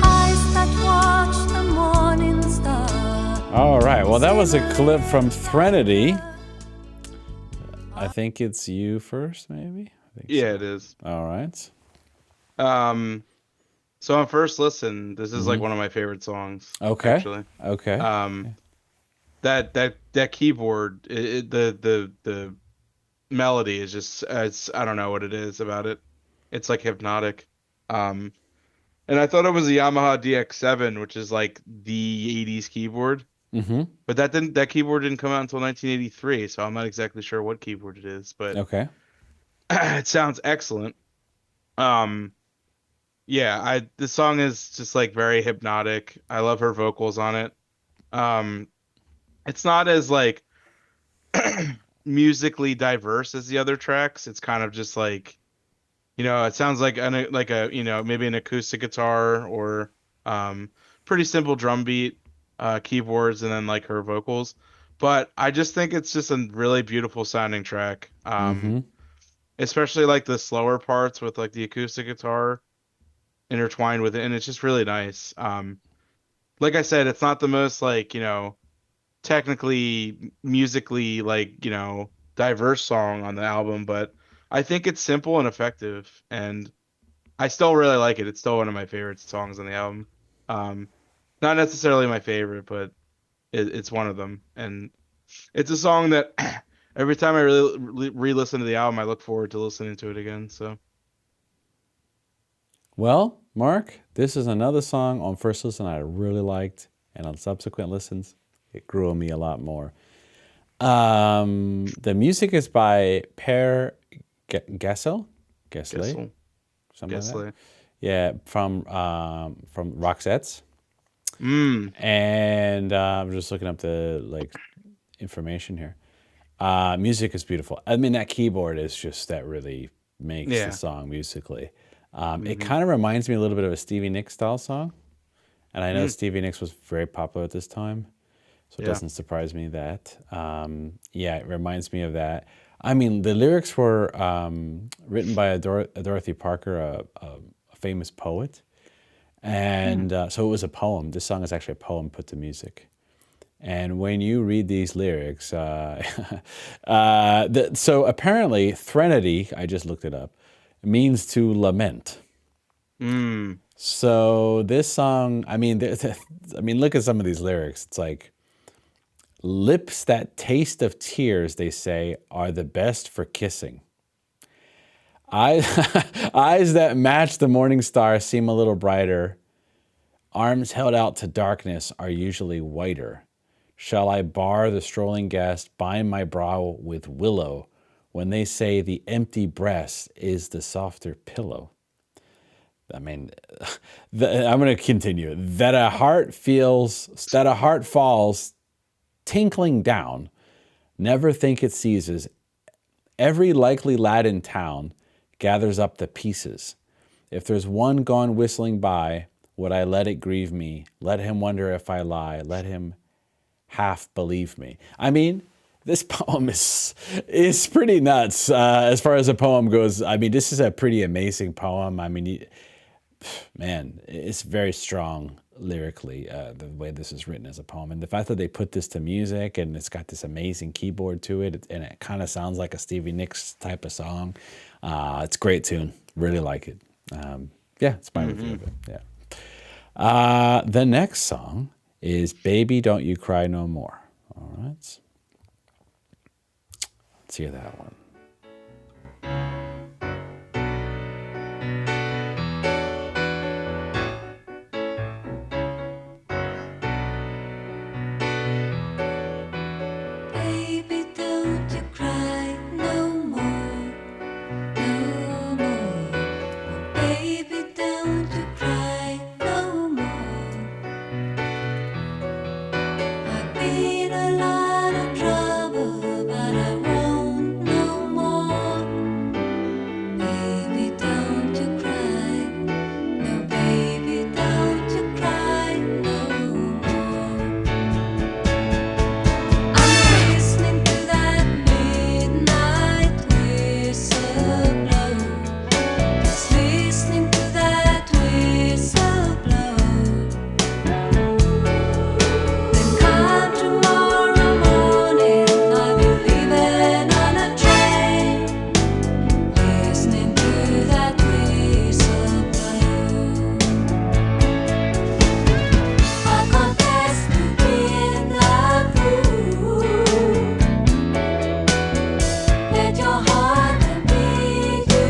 eyes that watch the morning star. All right. Well, that was a clip from Threnody. I think it's you first, maybe. I think Yeah, it is. So. All right. So on first listen, this is like one of my favorite songs. Okay. Actually. Okay. That keyboard, the melody is just, I don't know what it is about it. It's like hypnotic. And I thought it was a Yamaha DX7, which is like the 80s keyboard. Mm-hmm. But that keyboard didn't come out until 1983, so I'm not exactly sure what keyboard it is, but Okay. it sounds excellent. Yeah, the song is just like very hypnotic. I love her vocals on it. It's not as like musically diverse as the other tracks. It's kind of just like, it sounds like maybe an acoustic guitar or pretty simple drum beat, keyboards, and then like her vocals. But I just think it's just a really beautiful sounding track. Especially like the slower parts with like the acoustic guitar intertwined with it, and it's just really nice. Like I said, it's not the most like, technically musically like, diverse song on the album, but I think it's simple and effective, and I still really like it. It's still one of my favorite songs on the album. Not necessarily my favorite, but it's one of them, and it's a song that every time I really re-listen to the album, I look forward to listening to it again. So Well, Mark, this is another song on first listen I really liked, and on subsequent listens, it grew on me a lot more. The music is by Per Gessle, Gessle. something like that. Gessle. Yeah, from Roxette's. Mm. And I'm just looking up the like information here. Music is beautiful. I mean, that keyboard is just that really makes Yeah. the song musically. It kind of reminds me a little bit of a Stevie Nicks style song, and I know Stevie Nicks was very popular at this time, so it Yeah. doesn't surprise me that. Yeah, it reminds me of that. I mean, the lyrics were written by a Dorothy Parker, a famous poet, and so it was a poem. This song is actually a poem put to music. And when you read these lyrics, so apparently Threnody, I just looked it up, means to lament. Mm. So this song, I mean, look at some of these lyrics. It's like, lips that taste of tears, they say, are the best for kissing. Eyes that match the morning star seem a little brighter. Arms held out to darkness are usually whiter. Shall I bar the strolling guest, bind my brow with willow, when they say the empty breast is the softer pillow? I mean, I'm going to continue. That a heart falls tinkling down, never think it ceases, Every likely lad in town gathers up the pieces. If there's one gone whistling by, would I let it grieve me? Let him wonder if I lie. Let him half believe me. I mean, this poem is pretty nuts as far as a poem goes. I mean, this is a pretty amazing poem. I mean, man, it's very strong lyrically, the way this is written as a poem. And the fact that they put this to music and it's got this amazing keyboard to it, and it kind of sounds like a Stevie Nicks type of song. It's a great tune. Really like it. Yeah, it's my review of it. Yeah. The next song is Baby Don't You Cry No More. All right. Let's hear that one. Baby, don't you cry no more, no more. Baby, don't you cry no more. I've been a lot of trouble, but I won't no more. Baby, don't you cry, no baby, don't you cry no more. I'm listening to that midnight whistle blow. Just listening to that whistle blow. Then come tomorrow morning, I'll be leaving on a train. Listening to that whistle blow. I confess to being the fool. Let your heart and beat you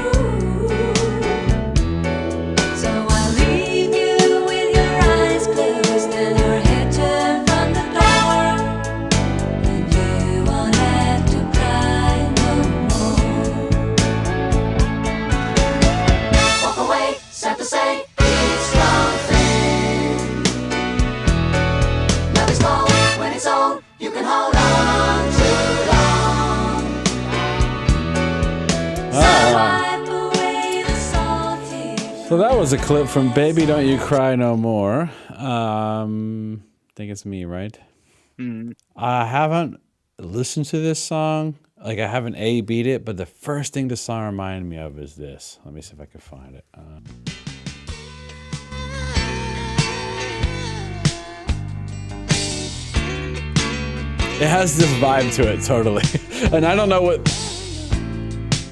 through. So I'll leave you with your eyes closed and your head turned from the door. And you won't have to cry no more. Walk away, sad to say, it's wrong thing. Love is cold when it's old. You can hold on too long. So wipe away the salty. So that was a clip from Baby Don't You Cry No More. I think it's me, right? I haven't listened to this song. Like, I haven't beat it, but the first thing the song reminded me of is this. Let me see if I can find it. It has this vibe to it, totally. And I don't know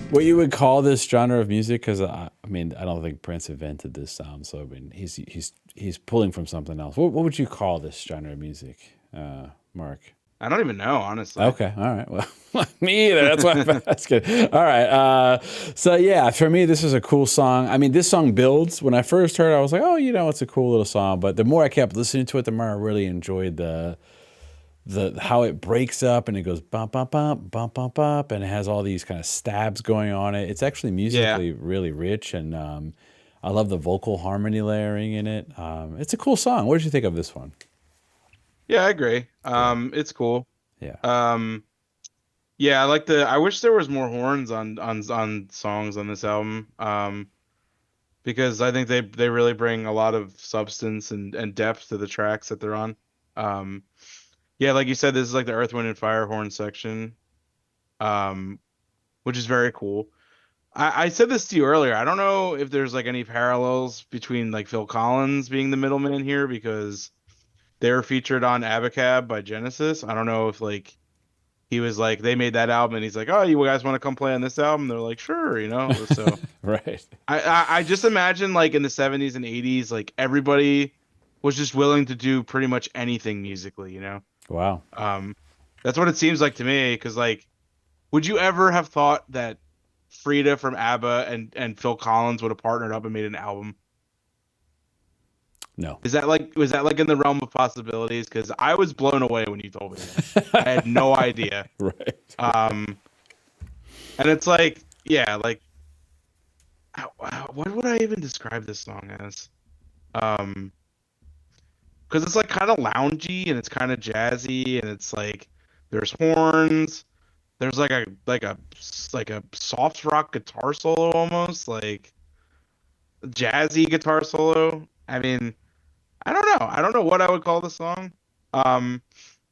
what you would call this genre of music, because I mean, I don't think Prince invented this sound. So I mean, he's pulling from something else. What would you call this genre of music, Mark? I don't even know, honestly. Okay, all right. Well, me either. That's why I'm asking. All right. So yeah, for me, this is a cool song. I mean, this song builds. When I first heard it, I was like, oh, it's a cool little song. But the more I kept listening to it, the more I really enjoyed the how it breaks up and it goes bump bump bump bump bump bump, and it has all these kind of stabs going on it. It's actually musically really rich, and I love the vocal harmony layering in it. It's a cool song. What did you think of this one? Yeah, I agree. It's cool. Yeah. Yeah, I like I wish there was more horns on songs on this album. Because I think they really bring a lot of substance and depth to the tracks that they're on. Yeah, like you said, this is like the Earth, Wind, and Fire horn section, which is very cool. I said this to you earlier. I don't know if there's like any parallels between like Phil Collins being the middleman here, because they were featured on ABBA by Genesis. I don't know if like he was like, they made that album and he's like, oh, you guys want to come play on this album? They're like, sure, So Right. I just imagine like in the 70s and 80s, like everybody was just willing to do pretty much anything musically, Wow. That's what it seems like to me. Because like, would you ever have thought that Frida from ABBA and Phil Collins would have partnered up and made an album? No. Was that like in the realm of possibilities? Because I was blown away when you told me that. I had no idea. Right. And it's like, yeah, like, what would I even describe this song as? Because it's like kind of loungy and it's kind of jazzy and it's like there's horns, There's like a soft rock guitar solo almost, like jazzy guitar solo. I mean, I don't know. I don't know what I would call the song. Um,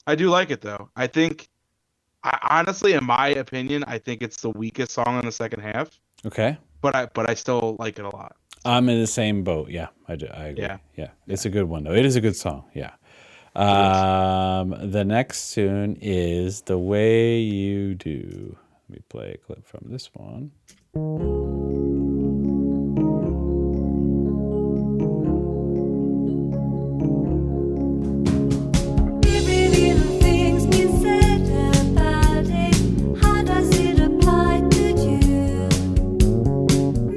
I do like it though. Honestly, in my opinion, I think it's the weakest song in the second half, Okay. but I still like it a lot. I'm in the same boat. Yeah, I do. I agree. Yeah. Yeah. It's a good one though. It is a good song. Yeah. is. The next tune is "The Way You Do." Let me play a clip from this one. Every little thing's been said about it. How does it apply to you?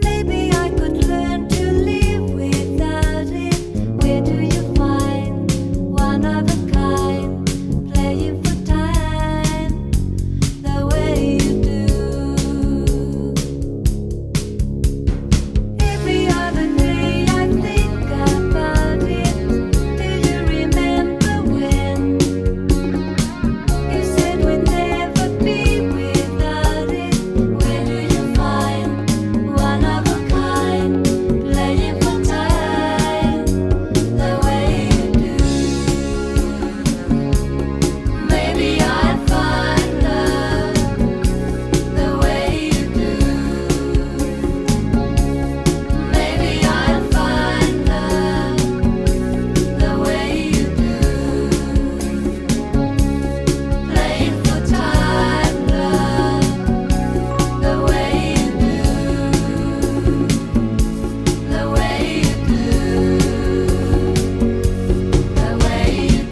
Maybe I could learn to live without it. Where do you find one of a kind, playing for time the way you do? Every other day I think about it. Do you remember when you said we'd never be without it? Where do you find one of a kind, playing for time the way you do? Maybe I'll find love the way you do. Maybe I'll find love the way you do. Playing for time, love, the way you do. The way you do. The way you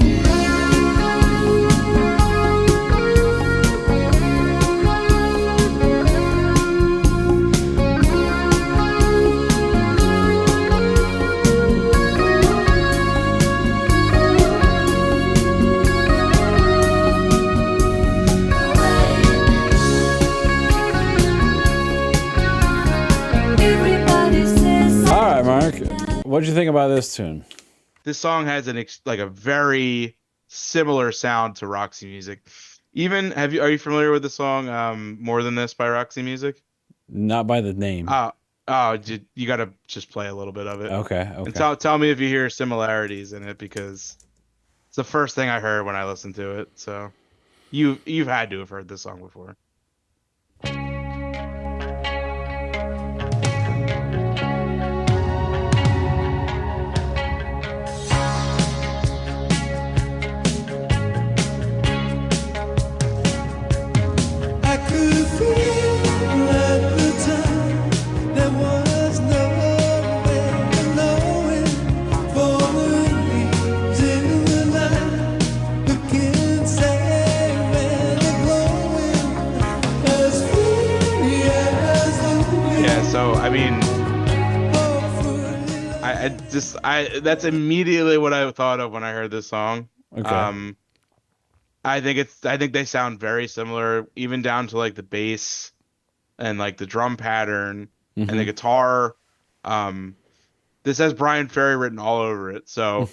Everybody says All right, Mark. What did you think about this tune? This song has like a very similar sound to Roxy Music. Even are you familiar with the song More Than This by Roxy Music? Not by the name. You got to just play a little bit of it. Okay. And Okay. tell me if you hear similarities in it, because it's the first thing I heard when I listened to it. So you've had to have heard this song before. I could feel at the time there was no way of knowing, falling into the night, looking sad and glowing, as free as the wind. Yeah. So I mean, Hopefully that's immediately what I thought of when I heard this song. Okay. I think they sound very similar, even down to like the bass and like the drum pattern and the guitar. This has Brian Ferry written all over it. So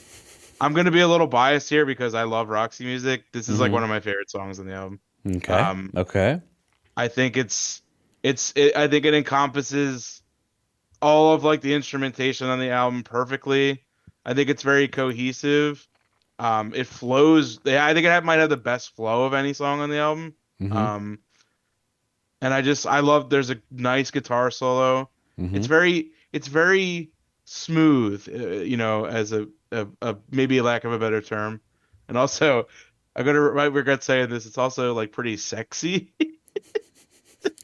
I'm gonna be a little biased here because I love Roxy Music. This is like one of my favorite songs on the album. Okay. Okay. I think I think it encompasses all of like the instrumentation on the album perfectly. I think it's very cohesive. It flows. I think might have the best flow of any song on the album. Um, and I love. There's a nice guitar solo. It's very smooth. As a maybe a lack of a better term. And also, might regret saying this. It's also like pretty sexy.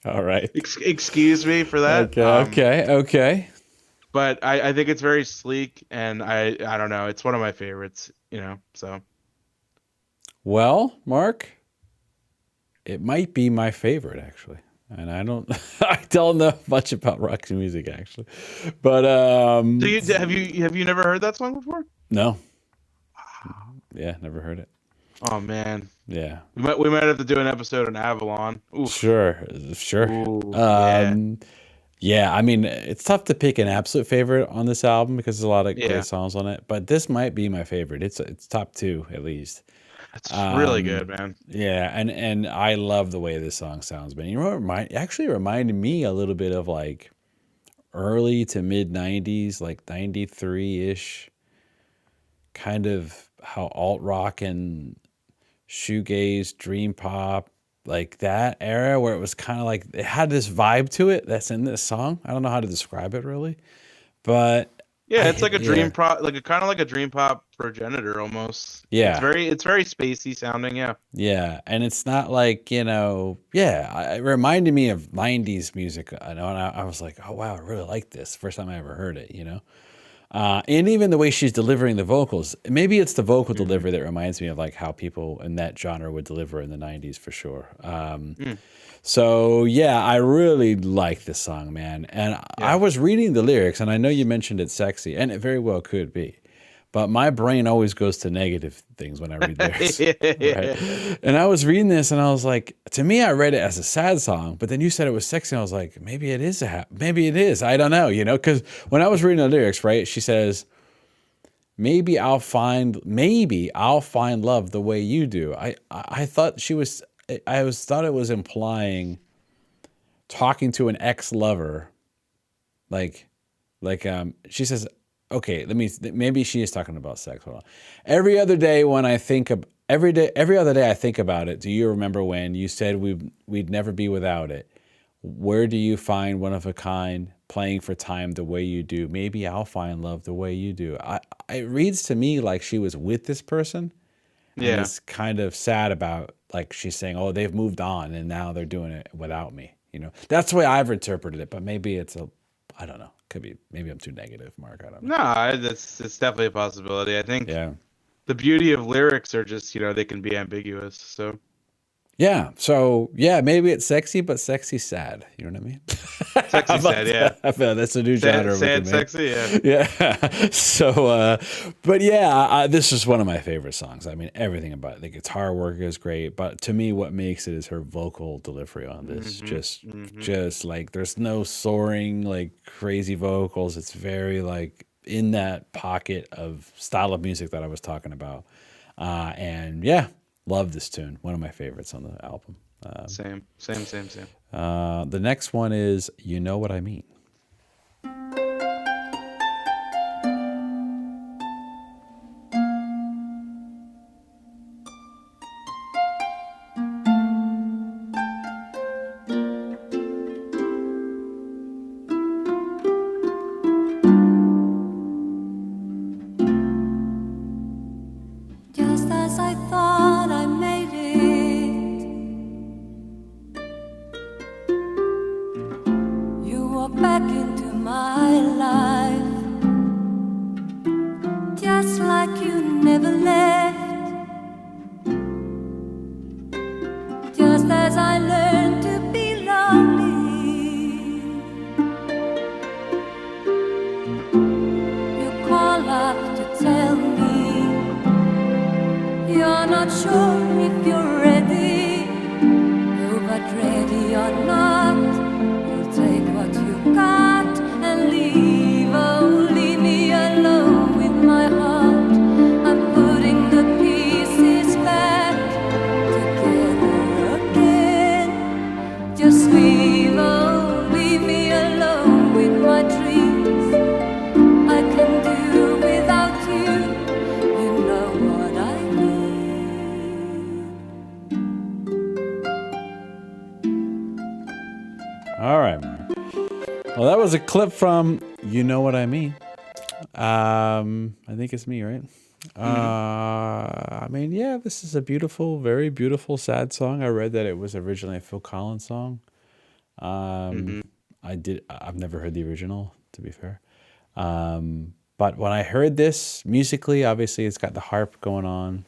All right. Excuse me for that. Okay. Okay. Okay. But I think it's very sleek, and I don't know. It's one of my favorites. So. Well, Mark, it might be my favorite actually, and I don't, I don't know much about Roxy Music actually, but So have you never heard that song before? no, yeah, never heard it. Oh man, Yeah, we might have to do an episode on Avalon. Oof. sure. Ooh, yeah. Yeah, I mean, it's tough to pick an absolute favorite on this album because there's a lot of Yeah. great songs on it, but this might be my favorite. It's top two at least. It's really good, man. Yeah, and I love the way this song sounds, man. You know what actually reminded me a little bit of like early to mid 90s, like 93-ish, kind of how alt rock and shoegaze, dream pop, like that era where it was kind of like it had this vibe to it that's in this song. I don't know how to describe it really, but Yeah, it's like a yeah, dream pop, like a kind of like a dream pop progenitor almost. yeah. It's very spacey sounding. Yeah. Yeah, and it's not like, it reminded me of 90s music. I know, and I was like, oh, wow, I really like this. First time I ever heard it. And even the way she's delivering the vocals, maybe it's the vocal delivery that reminds me of like how people in that genre would deliver in the 90s for sure. So, yeah, I really like this song, man. And I was reading the lyrics, and I know you mentioned it's sexy, and it very well could be. But my brain always goes to negative things when I read lyrics. Right? And I was reading this and I was like, to me, I read it as a sad song, but then you said it was sexy. And I was like, maybe it is maybe it is. I don't know, because when I was reading the lyrics, right, she says, maybe I'll find love the way you do. I thought thought it was implying talking to an ex-lover, like she says, okay, maybe she is talking about sex. Hold on. Every other day I think about it. Do you remember when you said we'd never be without it? Where do you find one of a kind playing for time the way you do? Maybe I'll find love the way you do. It reads to me like she was with this person. And Yeah. it's kind of sad about, like, she's saying, oh, they've moved on and now they're doing it without me. That's the way I've interpreted it, but maybe I don't know. Could be, maybe I'm too negative, Mark. I don't know. No, it's definitely a possibility. I think Yeah. the beauty of lyrics are just, they can be ambiguous. So Yeah. So, yeah, maybe it's sexy, but sexy sad. You know what I mean? sexy sad, yeah. I feel that's a new genre. Sad, with me. sexy, yeah. Yeah. So, but yeah, this is one of my favorite songs. I mean, everything about it. The guitar work is great, but to me, what makes it is her vocal delivery on this. Just like there's no soaring, like crazy vocals. It's very like in that pocket of style of music that I was talking about. And yeah, love this tune. One of my favorites on the album. Same. The next one is You Know What I Mean. Just as I thought I made it, you walked back into my life, just like you never left. Just as I learned to be lonely, you call up to tell me you're not sure if you're ready. Oh, but ready or not, you'll take what you got and leave. Oh, leave me alone with my heart. I'm putting the pieces back together again. Just leave, oh, leave me alone with my dreams. I can do without you. You know what I mean. All right, Mark. Well, that was a clip from You Know What I Mean. I think it's me, right? I mean, yeah, this is a beautiful, very beautiful, sad song. I read that it was originally a Phil Collins song. I've never heard the original, to be fair. But when I heard this musically, obviously it's got the harp going on.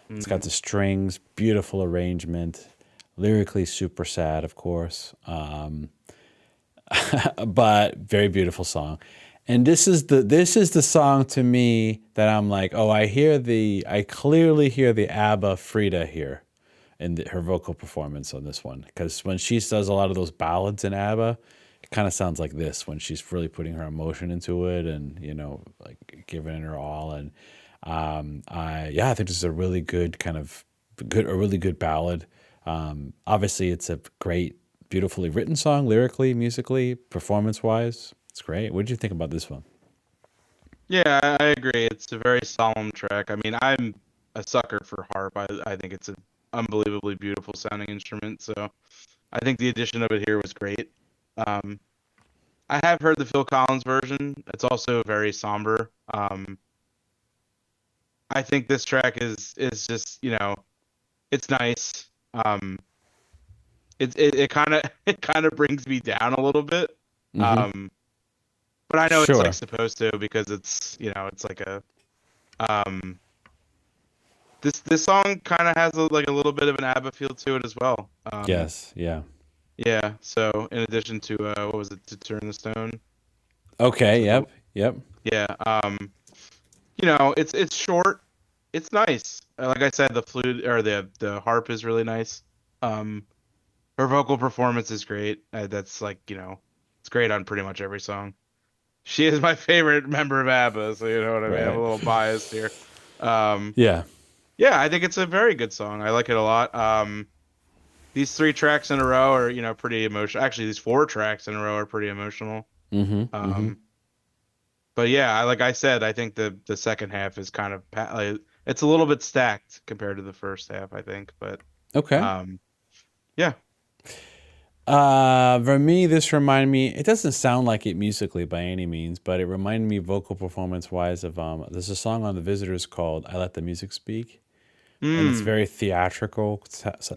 It's got the strings, beautiful arrangement, lyrically super sad, of course. But very beautiful song. And this is the song to me that I'm like, oh, I clearly hear the ABBA Frida here in her vocal performance on this one. Because when she does a lot of those ballads in ABBA, it kind of sounds like this when she's really putting her emotion into it and, like giving it her all. And I think this is a really good kind of a really good ballad. Obviously, it's a great, beautifully written song, lyrically, musically, performance-wise. It's great. What did you think about this one? Yeah, I agree. It's a very solemn track. I mean, I'm a sucker for harp. I think it's an unbelievably beautiful sounding instrument. So I think the addition of it here was great. Um, I have heard the Phil Collins version. It's also very somber. I think this track is just, it's nice. It kind of it kind of brings me down a little bit. Mm-hmm. Um, but I know it's like Sure. supposed to because it's, it's like a um this song kind of has like a little bit of an ABBA feel to it as well. Yes. Yeah. Yeah. So in addition to what was it, To Turn the Stone? Okay. Was it the Yep. Yep. Yeah. It's short. It's nice. Like I said, the flute or the harp is really nice. Um, her vocal performance is great. That's like, it's great on pretty much every song. She is my favorite member of ABBA, so you know what I mean. I'm a Right. little biased here. Um, Yeah. yeah, I think it's a very good song. I like it a lot. These three tracks in a row are, pretty emotional. Actually, these four tracks in a row are pretty emotional. Mm-hmm. Mm-hmm. Um, but yeah, like I said, I think the second half is kind of like, it's a little bit stacked compared to the first half, I think. But Okay. um, yeah, For me, this reminded me. It doesn't sound like it musically by any means, but it reminded me vocal performance wise of there's a song on the Visitors called "I Let the Music Speak," and it's mm, very theatrical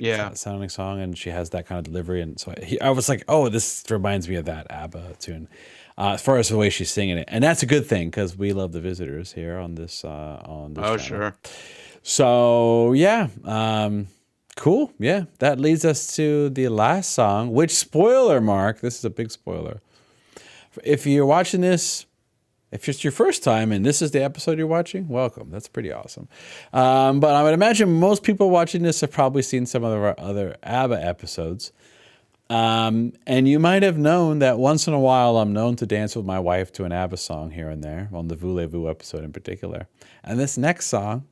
yeah, sounding song, and she has that kind of delivery. And so I was like, oh, this reminds me of that ABBA tune, as far as the way she's singing it, and that's a good thing because we love the Visitors here on this oh channel. sure, So yeah, cool. Yeah, that leads us to the last song. Which, spoiler, Mark? This is a big spoiler. If you're watching this, if it's your first time and this is the episode you're watching, welcome. That's pretty awesome. But I would imagine most people watching this have probably seen some of our other ABBA episodes. And you might have known that once in a while I'm known to dance with my wife to an ABBA song here and there, on the Voulez-Vous episode in particular. And this next song,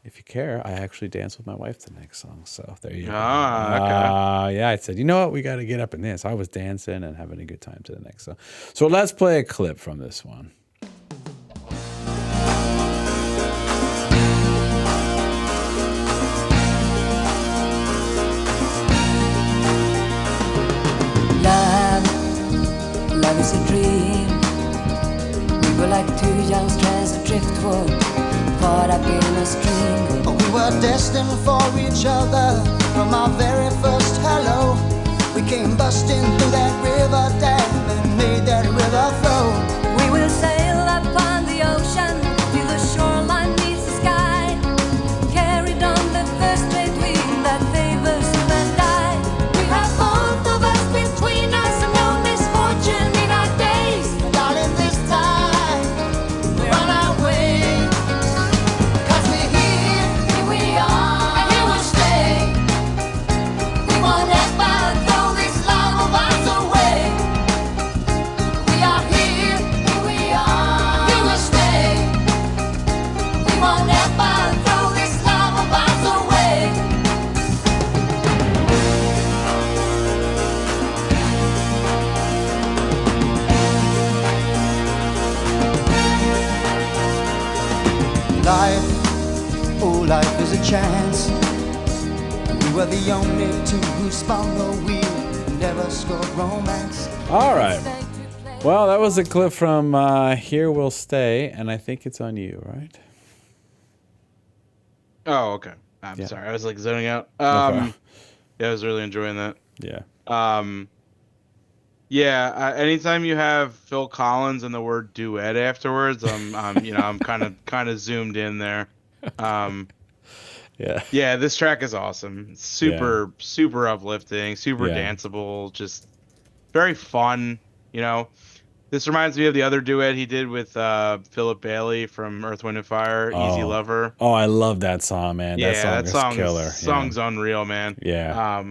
if you care, I actually danced with my wife to the next song. So there you go. okay. Yeah, I said, you know what? We got to get up in this. I was dancing and having a good time to the next song. So let's play a clip from this one. Love is a dream. We were like two young strands of driftwood caught up in a stream. We were destined for each other from our very first hello. We came busting through that river dam and made that river flow. We will sail upon the ocean till the shoreline meets the sky. Carried on the first trade wind that favors you and I. We have both of us between us and no misfortune in our days. Darling, this time we're on our way. 'Cause we're here, Here we are, and here we'll stay. we won't ever throw this love of ours away. We are here, Here we are, here we'll stay. we won't ever throw this love of ours away. Life, oh life is a chance. We were the only two who spun the wheel, never scored romance. All right. Well, that was a clip from Here We'll Stay, and I think it's on you, right? Oh, okay. I'm Yeah. sorry. I was like zoning out. Okay. Yeah, I was really enjoying that. Yeah. Yeah. Anytime you have Phil Collins and the word duet afterwards, I'm kind of zoomed in there. Yeah. Yeah, this track is awesome. It's super uplifting, super Yeah. danceable, just very fun. This reminds me of the other duet he did with Philip Bailey from Earth, Wind and Fire, Easy Oh. Lover. Oh, I love that song, man. Yeah, that song is killer. song's unreal, man. Yeah.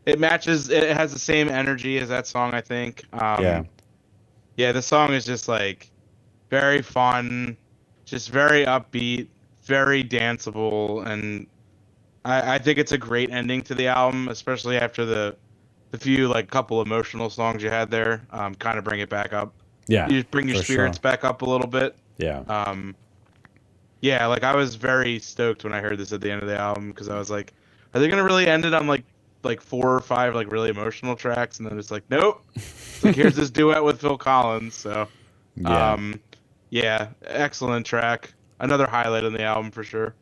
It matches. It has the same energy as that song, I think. Yeah. Yeah, the song is just like very fun, just very upbeat, very danceable, and I think it's a great ending to the album, especially after the few like couple emotional songs you had there. Kind of bring it back up. Yeah, You just bring your for sure. spirits back up a little bit. Yeah. Um, yeah, like I was very stoked when I heard this at the end of the album because I was like, are they gonna really end it on like 4 or 5 like really emotional tracks? And then it's like, nope. It's like here's this duet with Phil Collins. So, Yeah. um, yeah, excellent track. Another highlight on the album for sure.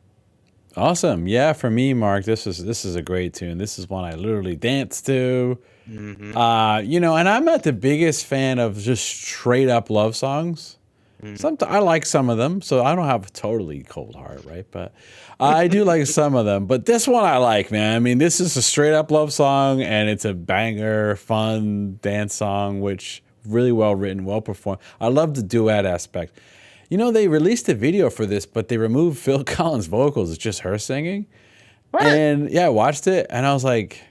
Awesome. Yeah, for me, Mark, this is a great tune. This is one I literally dance to. Hmm. And I'm not the biggest fan of just straight up love songs. I like some of them, so I don't have a totally cold heart, right? But I do like some of them. But this one I like, man. I mean, this is a straight up love song, and it's a banger, fun dance song, which really well written, well performed. I love the duet aspect. They released a video for this, but they removed Phil Collins' vocals. It's just her singing. What? And yeah, I watched it, and I was like,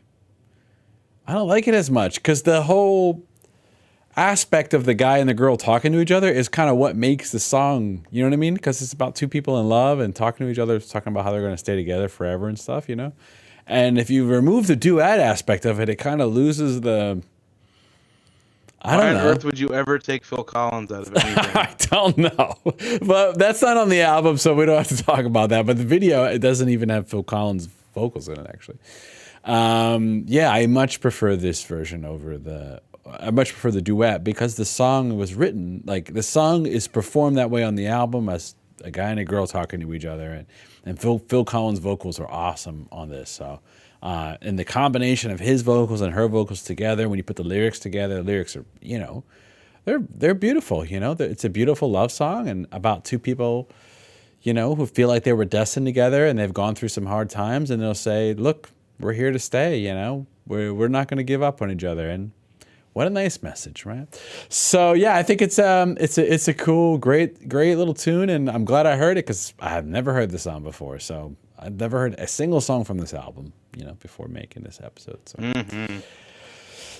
I don't like it as much because the whole aspect of the guy and the girl talking to each other is kind of what makes the song, you know what I mean? Because it's about two people in love and talking to each other, talking about how they're going to stay together forever and stuff. And if you remove the duet aspect of it, it kind of loses the, I Why don't on know. earth would you ever take Phil Collins out of anything? I don't know. But that's not on the album, so we don't have to talk about that. But the video, it doesn't even have Phil Collins' vocals in it, actually. Yeah, I much prefer this version I much prefer the duet because the song was written, like the song is performed that way on the album as a guy and a girl talking to each other. And Phil Collins' vocals are awesome on this. So, and the combination of his vocals and her vocals together, when you put the lyrics together, the lyrics are, they're beautiful. It's a beautiful love song and about two people, who feel like they were destined together and they've gone through some hard times, and they'll say, "Look, we're here to stay. We're not going to give up on each other." And what a nice message, right? So yeah, I think it's a cool, great little tune, and I'm glad I heard it because I have never heard this song before. So I've never heard a single song from this album, before making this episode. So.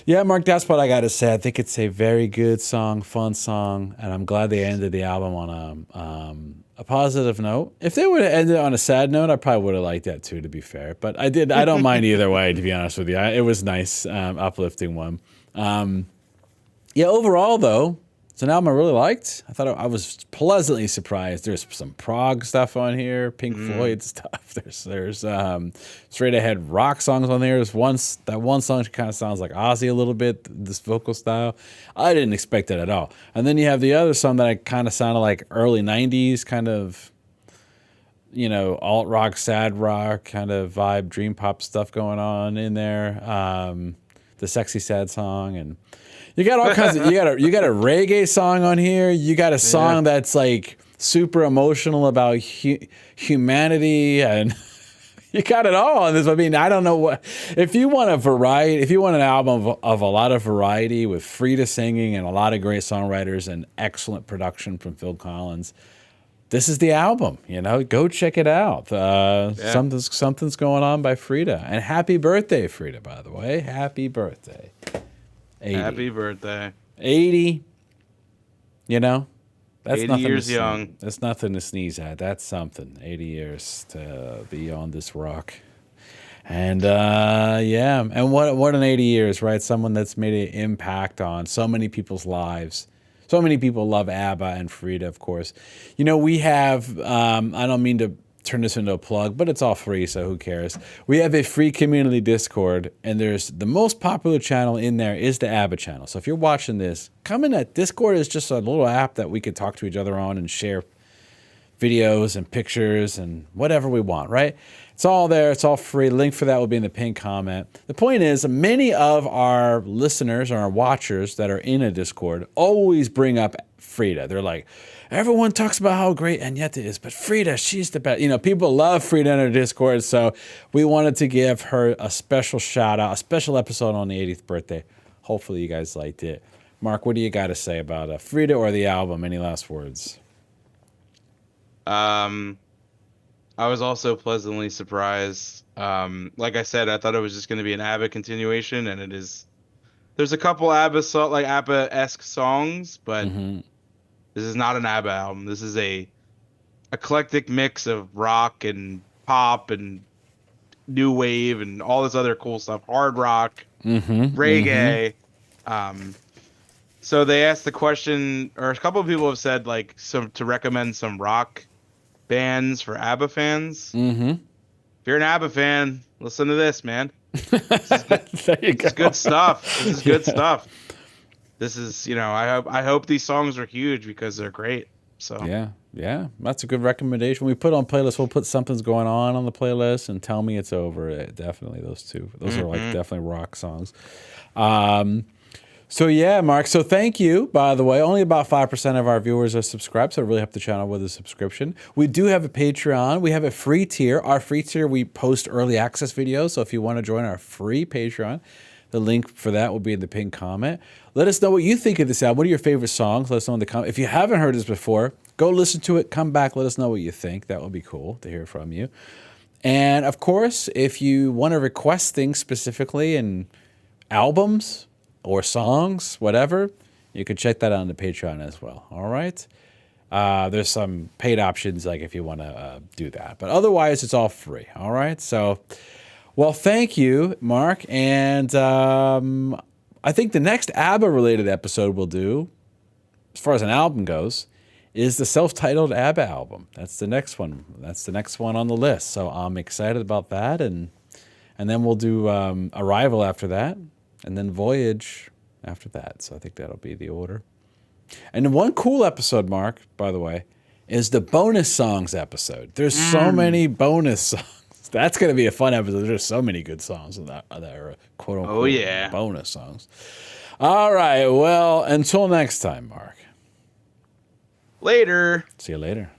Yeah, Mark, that's what I got to say. I think it's a very good song, fun song, and I'm glad they ended the album on a positive note. If they would have ended on a sad note, I probably would have liked that too, to be fair. But I don't mind either way, to be honest with you. It was nice, uplifting one. Yeah, overall, though, it's an album I really liked. I was pleasantly surprised. There's some prog stuff on here, Pink Floyd stuff. There's straight ahead rock songs on there. That one song kind of sounds like Ozzy a little bit, this vocal style. I didn't expect that at all. And then you have the other song that I kind of sounded like early 90s kind of, alt rock, sad rock kind of vibe, dream pop stuff going on in there. The sexy sad song, and you got all kinds of you got a reggae song on here. You got a song that's like super emotional about humanity, and you got it all on this. I mean, I don't know what if you want an album of a lot of variety with Frida singing and a lot of great songwriters and excellent production from Phil Collins. This is the album, go check it out. Something's going on by Frida. And happy birthday, Frida, by the way. Happy birthday. 80. Happy birthday. 80. That's 80 nothing years to young. That's nothing to sneeze at. That's something. 80 years to be on this rock. And yeah, and what an 80 years, right? Someone that's made an impact on so many people's lives. So many people love ABBA and Frida, of course. We have, I don't mean to turn this into a plug, but it's all free, so who cares? We have a free community Discord, and there's the most popular channel in there is the ABBA channel. So if you're watching this, come in. That Discord is just a little app that we could talk to each other on and share videos and pictures and whatever we want, right? It's all there. It's all free. Link for that will be in the pinned comment. The point is, many of our listeners or our watchers that are in a Discord always bring up Frida. They're like, everyone talks about how great Agneta is, but Frida, she's the best. People love Frida in our Discord, so we wanted to give her a special shout out, a special episode on the 80th birthday. Hopefully you guys liked it. Mark, what do you got to say about Frida or the album? Any last words? I was also pleasantly surprised. Like I said, I thought it was just going to be an ABBA continuation, and it is. There's a couple ABBA-esque songs, but this is not an ABBA album. This is a eclectic mix of rock and pop and new wave and all this other cool stuff, hard rock, reggae. So they asked the question, or a couple of people have said like to recommend some rock bands for ABBA fans. If you're an ABBA fan, listen to this, man. There you go. This is good stuff. This is good stuff. This is, I hope these songs are huge because they're great. So Yeah, that's a good recommendation. We put on playlists. We'll put Something's Going On the playlist and Tell Me It's Over. Definitely those two. Those are like definitely rock songs. So yeah, Mark. So thank you. By the way, only about 5% of our viewers are subscribed, so really help the channel with a subscription. We do have a Patreon. We have a free tier. Our free tier, we post early access videos. So if you want to join our free Patreon, the link for that will be in the pinned comment. Let us know what you think of this album. What are your favorite songs? Let us know in the comment. If you haven't heard this before, go listen to it. Come back. Let us know what you think. That would be cool to hear from you. And of course, if you want to request things specifically in albums or songs, whatever, you can check that out on the Patreon as well. All right. There's some paid options, like if you want to do that, but otherwise it's all free. All right. So, well, thank you, Mark. And I think the next ABBA related episode we'll do, as far as an album goes, is the self-titled ABBA album. That's the next one. That's the next one on the list. So I'm excited about that. And then we'll do Arrival after that, and then Voyage after that. So I think that'll be the order. And one cool episode, Mark, by the way, is the bonus songs episode. There's so many bonus songs. That's going to be a fun episode. There's so many good songs that are quote-unquote bonus songs. All right. Well, until next time, Mark. Later. See you later.